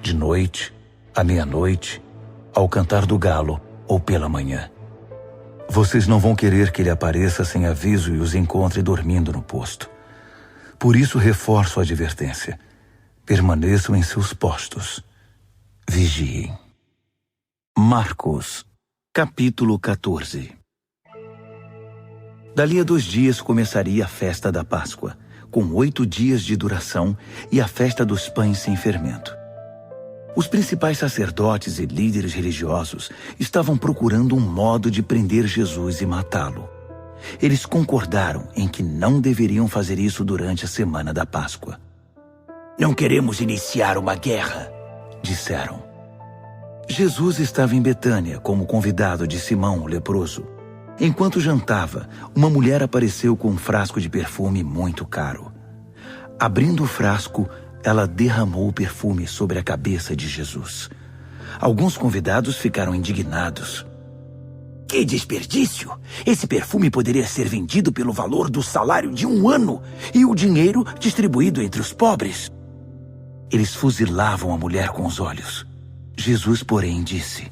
De noite, à meia-noite, ao cantar do galo ou pela manhã. Vocês não vão querer que ele apareça sem aviso e os encontre dormindo no posto. Por isso reforço a advertência. Permaneçam em seus postos. Vigiem. Marcos, capítulo 14. Dali a 2 dias começaria a festa da Páscoa, com 8 dias de duração, e a festa dos pães sem fermento. Os principais sacerdotes e líderes religiosos estavam procurando um modo de prender Jesus e matá-lo. Eles concordaram em que não deveriam fazer isso durante a semana da Páscoa. Não queremos iniciar uma guerra, disseram. Jesus estava em Betânia como convidado de Simão, o leproso. Enquanto jantava, uma mulher apareceu com um frasco de perfume muito caro. Abrindo o frasco, ela derramou o perfume sobre a cabeça de Jesus. Alguns convidados ficaram indignados. Que desperdício! Esse perfume poderia ser vendido pelo valor do salário de 1 ano e o dinheiro distribuído entre os pobres. Eles fuzilavam a mulher com os olhos. Jesus, porém, disse: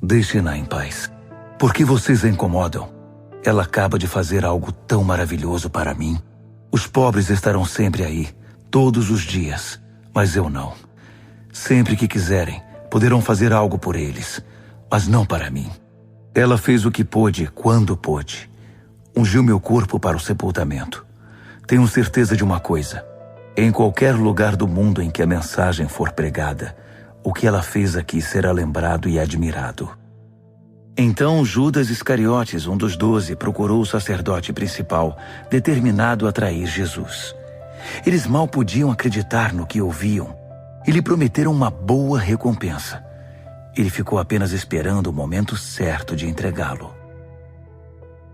Deixem-na em paz. Por que vocês a incomodam? Ela acaba de fazer algo tão maravilhoso para mim. Os pobres estarão sempre aí, todos os dias, mas eu não. Sempre que quiserem, poderão fazer algo por eles, mas não para mim. Ela fez o que pôde, quando pôde. Ungiu meu corpo para o sepultamento. Tenho certeza de uma coisa. Em qualquer lugar do mundo em que a mensagem for pregada, o que ela fez aqui será lembrado e admirado. Então Judas Iscariotes, um dos 12, procurou o sacerdote principal, determinado a trair Jesus. Eles mal podiam acreditar no que ouviam e lhe prometeram uma boa recompensa. Ele ficou apenas esperando o momento certo de entregá-lo.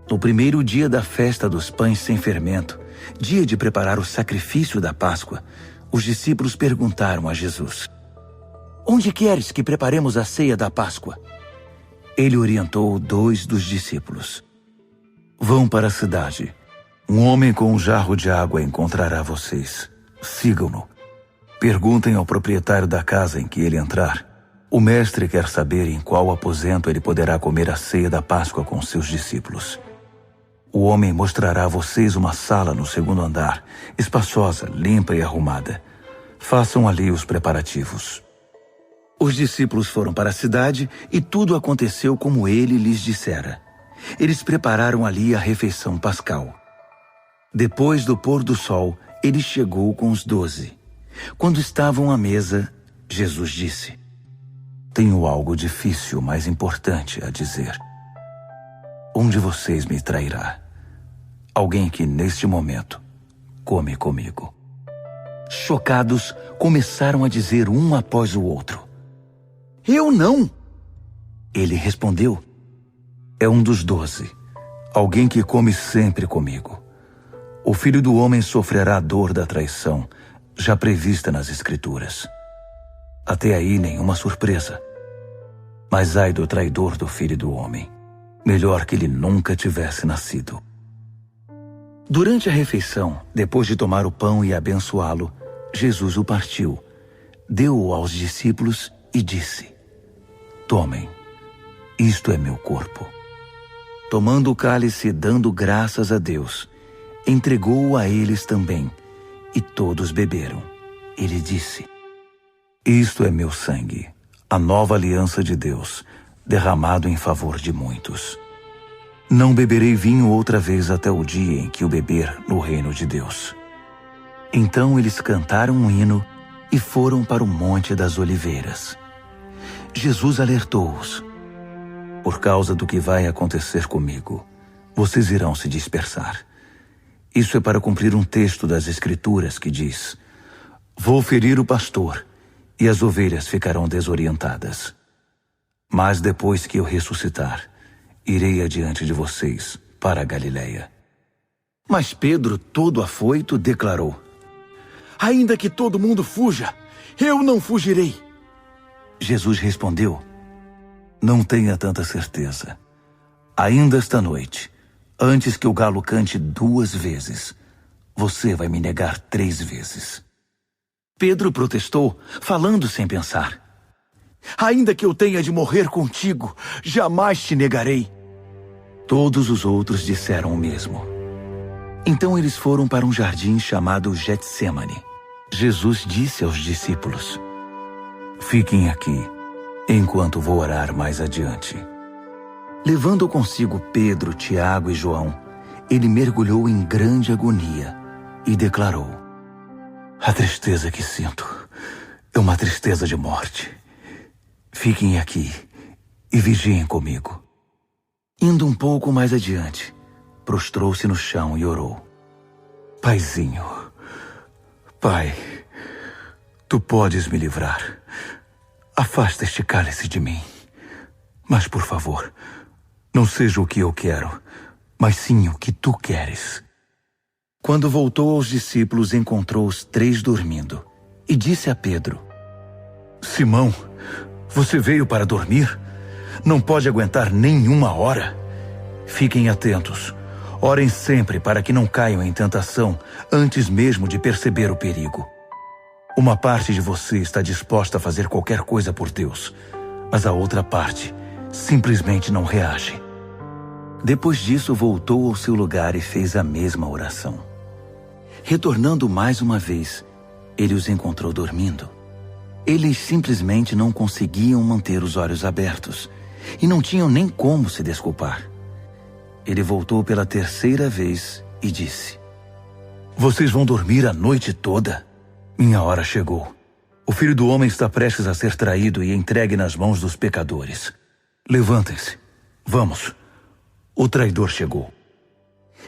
No primeiro dia da festa dos pães sem fermento, dia de preparar o sacrifício da Páscoa, os discípulos perguntaram a Jesus: Onde queres que preparemos a ceia da Páscoa? Ele orientou 2 dos discípulos. Vão para a cidade. Um homem com um jarro de água encontrará vocês. Sigam-no. Perguntem ao proprietário da casa em que ele entrar. O mestre quer saber em qual aposento ele poderá comer a ceia da Páscoa com seus discípulos. O homem mostrará a vocês uma sala no 2º andar, espaçosa, limpa e arrumada. Façam ali os preparativos. Os discípulos foram para a cidade e tudo aconteceu como ele lhes dissera. Eles prepararam ali a refeição pascal. Depois do pôr do sol, ele chegou com os 12. Quando estavam à mesa, Jesus disse: Tenho algo difícil, mas importante a dizer. Um de vocês me trairá. Alguém que, neste momento, come comigo. Chocados, começaram a dizer um após o outro: Eu não! Ele respondeu: É um dos 12, alguém que come sempre comigo. O Filho do Homem sofrerá a dor da traição, já prevista nas Escrituras. Até aí nenhuma surpresa. Mas ai do traidor do Filho do Homem. Melhor que ele nunca tivesse nascido. Durante a refeição, depois de tomar o pão e abençoá-lo, Jesus o partiu, deu-o aos discípulos e disse: Tomem, isto é meu corpo. Tomando o cálice e dando graças a Deus, entregou-o a eles também, e todos beberam. Ele disse: Isto é meu sangue, a nova aliança de Deus, derramado em favor de muitos. Não beberei vinho outra vez até o dia em que o beber no reino de Deus. Então eles cantaram um hino e foram para o Monte das Oliveiras. Jesus alertou-os: Por causa do que vai acontecer comigo, vocês irão se dispersar. Isso é para cumprir um texto das Escrituras que diz: Vou ferir o pastor, e as ovelhas ficarão desorientadas. Mas depois que eu ressuscitar, irei adiante de vocês para a Galileia. Mas Pedro, todo afoito, declarou: Ainda que todo mundo fuja, eu não fugirei. Jesus respondeu: Não tenha tanta certeza. Ainda esta noite, antes que o galo cante 2 vezes, você vai me negar 3 vezes. Pedro protestou, falando sem pensar: Ainda que eu tenha de morrer contigo, jamais te negarei. Todos os outros disseram o mesmo. Então eles foram para um jardim chamado Getsêmani. Jesus disse aos discípulos: Fiquem aqui, enquanto vou orar mais adiante. Levando consigo Pedro, Tiago e João, ele mergulhou em grande agonia e declarou: A tristeza que sinto é uma tristeza de morte. Fiquem aqui e vigiem comigo. Indo um pouco mais adiante, prostrou-se no chão e orou: Paizinho, Pai, Tu podes me livrar. Afasta este cálice de mim. Mas, por favor, não seja o que eu quero, mas sim o que Tu queres. Quando voltou aos discípulos, encontrou os 3 dormindo e disse a Pedro: Simão, você veio para dormir? Não pode aguentar nem 1 hora? Fiquem atentos. Orem sempre para que não caiam em tentação antes mesmo de perceber o perigo. Uma parte de você está disposta a fazer qualquer coisa por Deus, mas a outra parte simplesmente não reage. Depois disso, voltou ao seu lugar e fez a mesma oração. Retornando mais uma vez, ele os encontrou dormindo. Eles simplesmente não conseguiam manter os olhos abertos e não tinham nem como se desculpar. Ele voltou pela 3ª vez e disse: Vocês vão dormir a noite toda? Minha hora chegou. O Filho do Homem está prestes a ser traído e entregue nas mãos dos pecadores. Levantem-se. Vamos. O traidor chegou.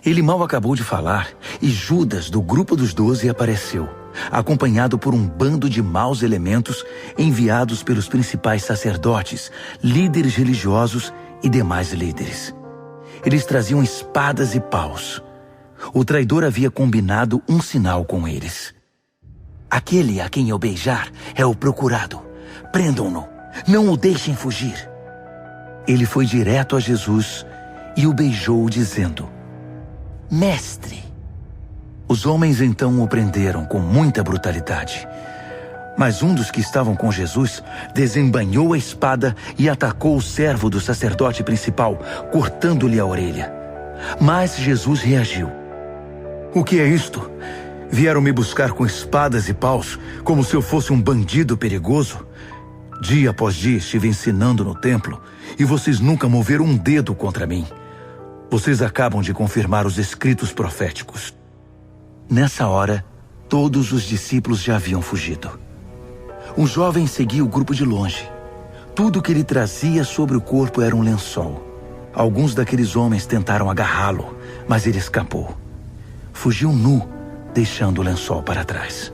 Ele mal acabou de falar e Judas, do grupo dos 12, apareceu, acompanhado por um bando de maus elementos enviados pelos principais sacerdotes, líderes religiosos e demais líderes. Eles traziam espadas e paus. O traidor havia combinado um sinal com eles. Aquele a quem eu beijar é o procurado. Prendam-no. Não o deixem fugir. Ele foi direto a Jesus e o beijou, dizendo: Mestre. Os homens então o prenderam com muita brutalidade. Mas um dos que estavam com Jesus desembainhou a espada e atacou o servo do sacerdote principal, cortando-lhe a orelha. Mas Jesus reagiu: O que é isto? Vieram me buscar com espadas e paus, como se eu fosse um bandido perigoso? Dia após dia estive ensinando no templo, e vocês nunca moveram um dedo contra mim. Vocês acabam de confirmar os escritos proféticos. Nessa hora, todos os discípulos já haviam fugido. Um jovem seguia o grupo de longe. Tudo que ele trazia sobre o corpo era um lençol. Alguns daqueles homens tentaram agarrá-lo, mas ele escapou. Fugiu nu, deixando o lençol para trás.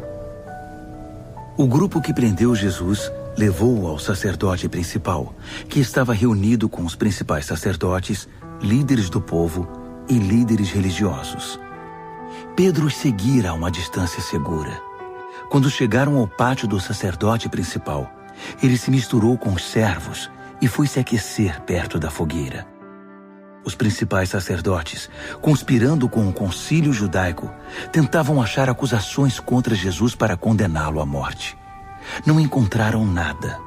O grupo que prendeu Jesus levou-o ao sacerdote principal, que estava reunido com os principais sacerdotes, líderes do povo e líderes religiosos. Pedro os seguira a uma distância segura. Quando chegaram ao pátio do sacerdote principal, ele se misturou com os servos e foi se aquecer perto da fogueira. Os principais sacerdotes, conspirando com o concílio judaico, tentavam achar acusações contra Jesus para condená-lo à morte. Não encontraram nada.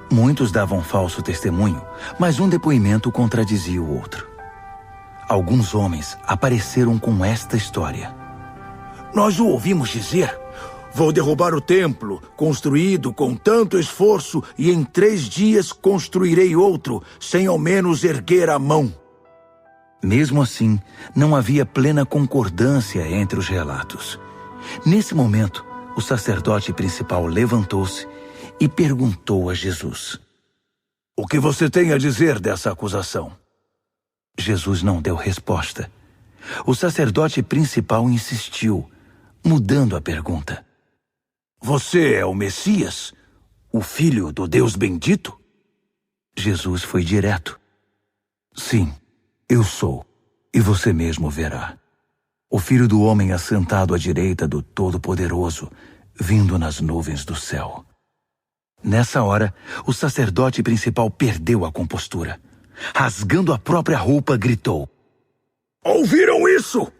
Muitos davam falso testemunho, mas um depoimento contradizia o outro. Alguns homens apareceram com esta história. Nós o ouvimos dizer: vou derrubar o templo, construído com tanto esforço, e em 3 dias construirei outro, sem ao menos erguer a mão. Mesmo assim, não havia plena concordância entre os relatos. Nesse momento, o sacerdote principal levantou-se e perguntou a Jesus: O que você tem a dizer dessa acusação? Jesus não deu resposta. O sacerdote principal insistiu, mudando a pergunta. Você é o Messias, o Filho do Deus bendito? Jesus foi direto. Sim, eu sou, e você mesmo verá. O Filho do Homem assentado à direita do Todo-Poderoso, vindo nas nuvens do céu. Nessa hora, o sacerdote principal perdeu a compostura. Rasgando a própria roupa, gritou: Ouviram isso?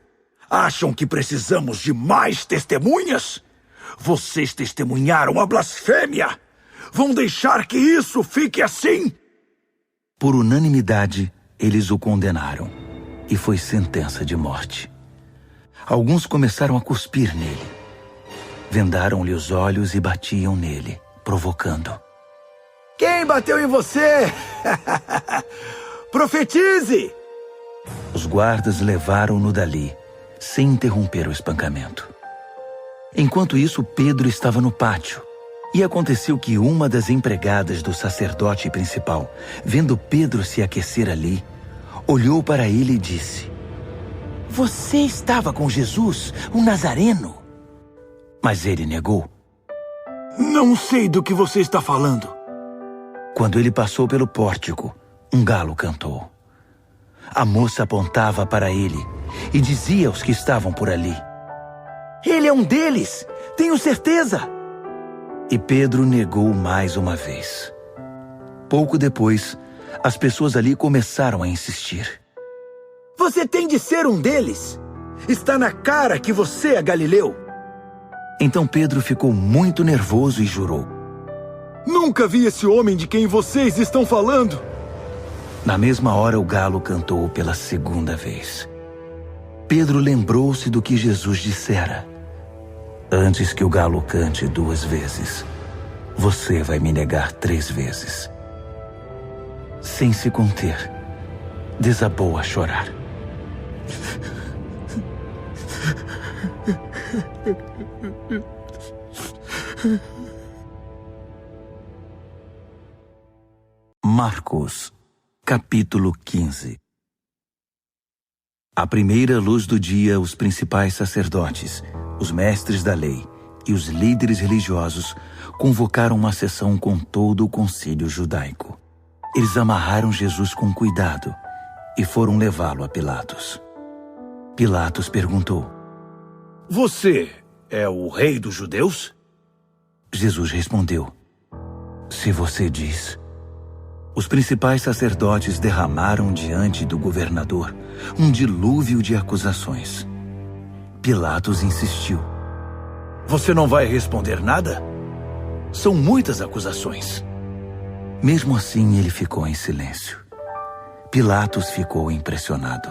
Acham que precisamos de mais testemunhas? Vocês testemunharam a blasfêmia. Vão deixar que isso fique assim? Por unanimidade, eles o condenaram, e foi sentença de morte. Alguns começaram a cuspir nele. Vendaram-lhe os olhos e batiam nele, provocando. Quem bateu em você? Profetize! Os guardas levaram-no dali, sem interromper o espancamento. Enquanto isso, Pedro estava no pátio. E aconteceu que uma das empregadas do sacerdote principal, vendo Pedro se aquecer ali, olhou para ele e disse: Você estava com Jesus, o Nazareno? Mas ele negou. Não sei do que você está falando. Quando ele passou pelo pórtico, um galo cantou. A moça apontava para ele e dizia aos que estavam por ali: Ele é um deles, tenho certeza. E Pedro negou mais uma vez. Pouco depois, as pessoas ali começaram a insistir. Você tem de ser um deles. Está na cara que você é Galileu. Então Pedro ficou muito nervoso e jurou: Nunca vi esse homem de quem vocês estão falando. Na mesma hora, o galo cantou pela segunda vez. Pedro lembrou-se do que Jesus dissera: Antes que o galo cante 2 vezes, você vai me negar 3 vezes. Sem se conter, desabou a chorar. Marcos, capítulo 15. À primeira luz do dia, os principais sacerdotes, os mestres da lei e os líderes religiosos convocaram uma sessão com todo o concílio judaico. Eles amarraram Jesus com cuidado e foram levá-lo a Pilatos. Pilatos perguntou: Você é o rei dos judeus? Jesus respondeu: Se você diz. Os principais sacerdotes derramaram diante do governador um dilúvio de acusações. Pilatos insistiu: Você não vai responder nada? São muitas acusações. Mesmo assim, ele ficou em silêncio. Pilatos ficou impressionado.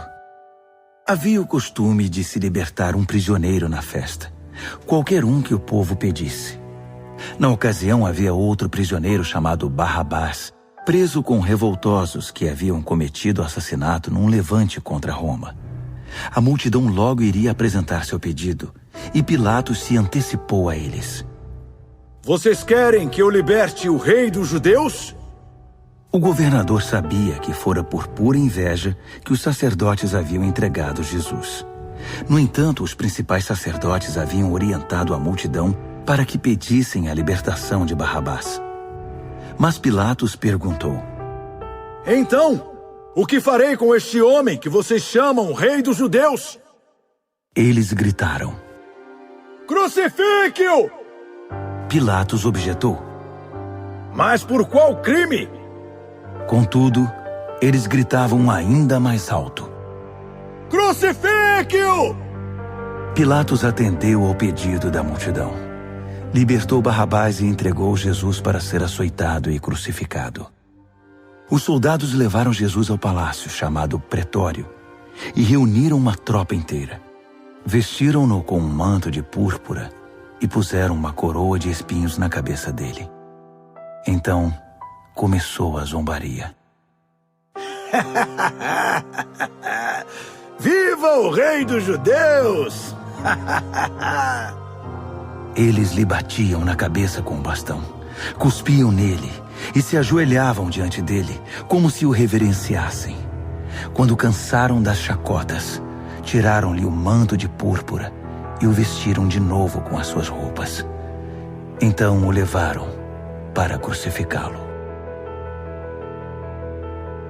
Havia o costume de se libertar um prisioneiro na festa, qualquer um que o povo pedisse. Na ocasião, havia outro prisioneiro chamado Barrabás, preso com revoltosos que haviam cometido assassinato num levante contra Roma. A multidão logo iria apresentar seu pedido, e Pilatos se antecipou a eles. Vocês querem que eu liberte o rei dos judeus? O governador sabia que fora por pura inveja que os sacerdotes haviam entregado Jesus. No entanto, os principais sacerdotes haviam orientado a multidão para que pedissem a libertação de Barrabás. Mas Pilatos perguntou: Então, o que farei com este homem que vocês chamam rei dos judeus? Eles gritaram: Crucifique-o! Pilatos objetou: Mas por qual crime? Contudo, eles gritavam ainda mais alto: Crucifique-o! Pilatos atendeu ao pedido da multidão. Libertou Barrabás e entregou Jesus para ser açoitado e crucificado. Os soldados levaram Jesus ao palácio, chamado Pretório, e reuniram uma tropa inteira. Vestiram-no com um manto de púrpura e puseram uma coroa de espinhos na cabeça dele. Então, começou a zombaria. Viva o rei dos judeus! Eles lhe batiam na cabeça com um bastão, cuspiam nele e se ajoelhavam diante dele, como se o reverenciassem. Quando cansaram das chacotas, tiraram-lhe o manto de púrpura e o vestiram de novo com as suas roupas. Então o levaram para crucificá-lo.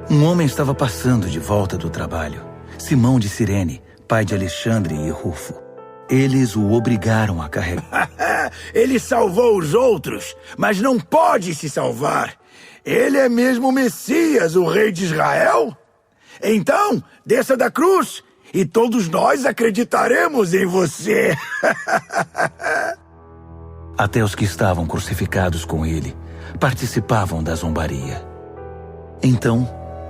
Um homem estava passando de volta do trabalho, Simão de Cirene, pai de Alexandre e Rufo. Eles o obrigaram a carregar. Ele salvou os outros, mas não pode se salvar. Ele é mesmo o Messias, o rei de Israel? Então, desça da cruz e todos nós acreditaremos em você. Até os que estavam crucificados com ele participavam da zombaria. Então,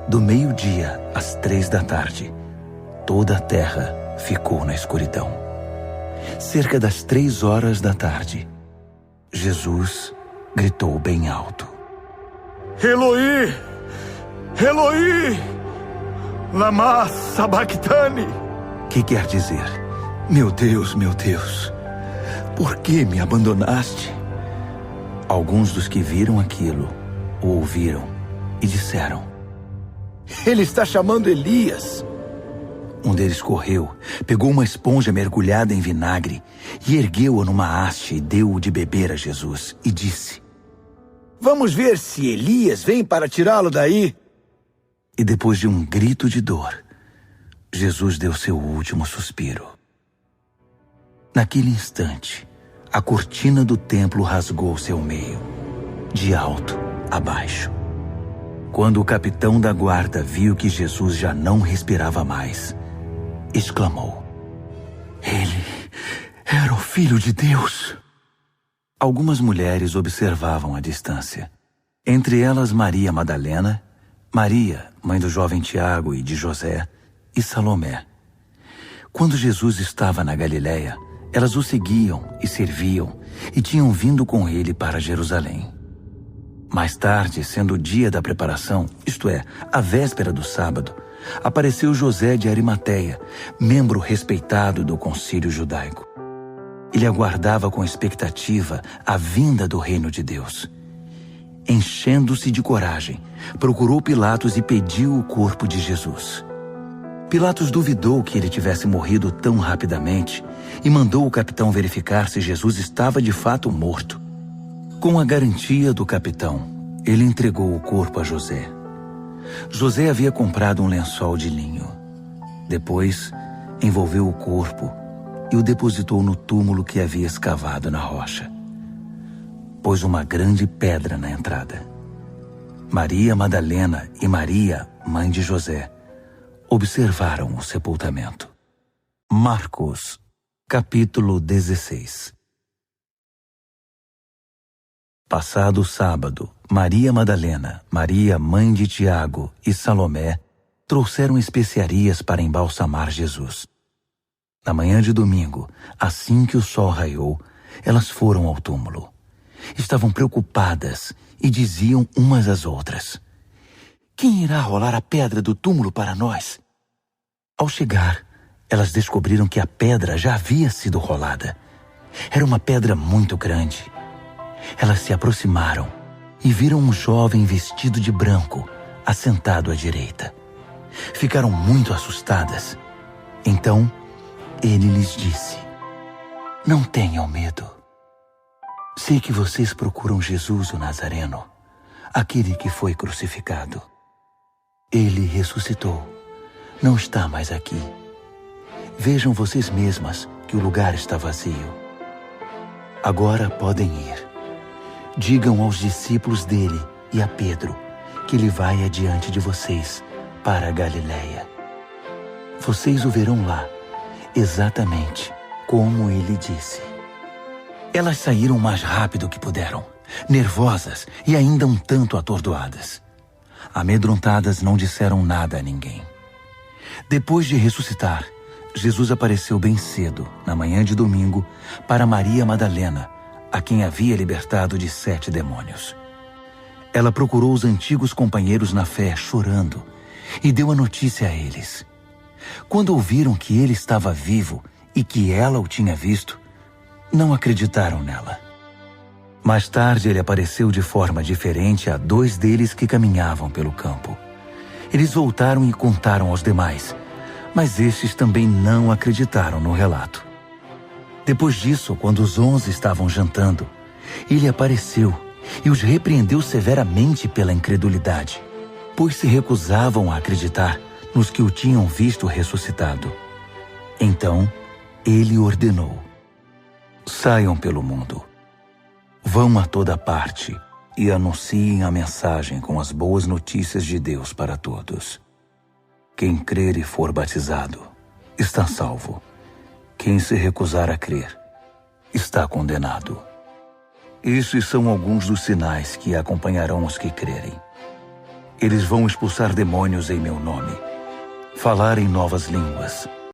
do meio-dia às 3 da tarde, toda a terra ficou na escuridão. Cerca das 3 da tarde, Jesus gritou bem alto: Eloi, Eloi, lama sabachthani. Que quer dizer: meu Deus, por que me abandonaste? Alguns dos que viram aquilo o ouviram e disseram: Ele está chamando Elias. Um deles correu, pegou uma esponja mergulhada em vinagre e ergueu-a numa haste e deu-o de beber a Jesus e disse: Vamos ver se Elias vem para tirá-lo daí. E depois de um grito de dor, Jesus deu seu último suspiro. Naquele instante, a cortina do templo rasgou-se ao meio, de alto a baixo. Quando o capitão da guarda viu que Jesus já não respirava mais, exclamou: Ele era o Filho de Deus. Algumas mulheres observavam à distância. Entre elas Maria Madalena, Maria, mãe do jovem Tiago e de José, e Salomé. Quando Jesus estava na Galiléia, elas o seguiam e serviam e tinham vindo com ele para Jerusalém. Mais tarde, sendo o dia da preparação, isto é, a véspera do sábado, apareceu José de Arimateia, membro respeitado do concílio judaico. Ele aguardava com expectativa a vinda do reino de Deus. Enchendo-se de coragem, procurou Pilatos e pediu o corpo de Jesus. Pilatos duvidou que ele tivesse morrido tão rapidamente e mandou o capitão verificar se Jesus estava de fato morto. Com a garantia do capitão, ele entregou o corpo a José. José havia comprado um lençol de linho. Depois, envolveu o corpo e o depositou no túmulo que havia escavado na rocha. Pôs uma grande pedra na entrada. Maria Madalena e Maria, mãe de José, observaram o sepultamento. Marcos, capítulo 16. Passado o sábado, Maria Madalena, Maria, mãe de Tiago e Salomé trouxeram especiarias para embalsamar Jesus. Na manhã de domingo, assim que o sol raiou, elas foram ao túmulo. Estavam preocupadas e diziam umas às outras: Quem irá rolar a pedra do túmulo para nós? Ao chegar, elas descobriram que a pedra já havia sido rolada. Era uma pedra muito grande. Elas se aproximaram e viram um jovem vestido de branco, assentado à direita. Ficaram muito assustadas. Então, ele lhes disse: Não tenham medo. Sei que vocês procuram Jesus o Nazareno, aquele que foi crucificado. Ele ressuscitou. Não está mais aqui. Vejam vocês mesmas que o lugar está vazio. Agora podem ir. Digam aos discípulos dele e a Pedro que ele vai adiante de vocês para a Galiléia. Vocês o verão lá, exatamente como ele disse. Elas saíram o mais rápido que puderam, nervosas e ainda um tanto atordoadas. Amedrontadas, não disseram nada a ninguém. Depois de ressuscitar, Jesus apareceu bem cedo, na manhã de domingo, para Maria Madalena, a quem havia libertado de 7 demônios. Ela procurou os antigos companheiros na fé, chorando, e deu a notícia a eles. Quando ouviram que ele estava vivo e que ela o tinha visto, não acreditaram nela. Mais tarde, ele apareceu de forma diferente a 2 deles que caminhavam pelo campo. Eles voltaram e contaram aos demais, mas estes também não acreditaram no relato. Depois disso, quando os 11 estavam jantando, ele apareceu e os repreendeu severamente pela incredulidade, pois se recusavam a acreditar nos que o tinham visto ressuscitado. Então, ele ordenou: Saiam pelo mundo. Vão a toda parte e anunciem a mensagem com as boas notícias de Deus para todos. Quem crer e for batizado está salvo. Quem se recusar a crer está condenado. Estes são alguns dos sinais que acompanharão os que crerem. Eles vão expulsar demônios em meu nome, falar em novas línguas,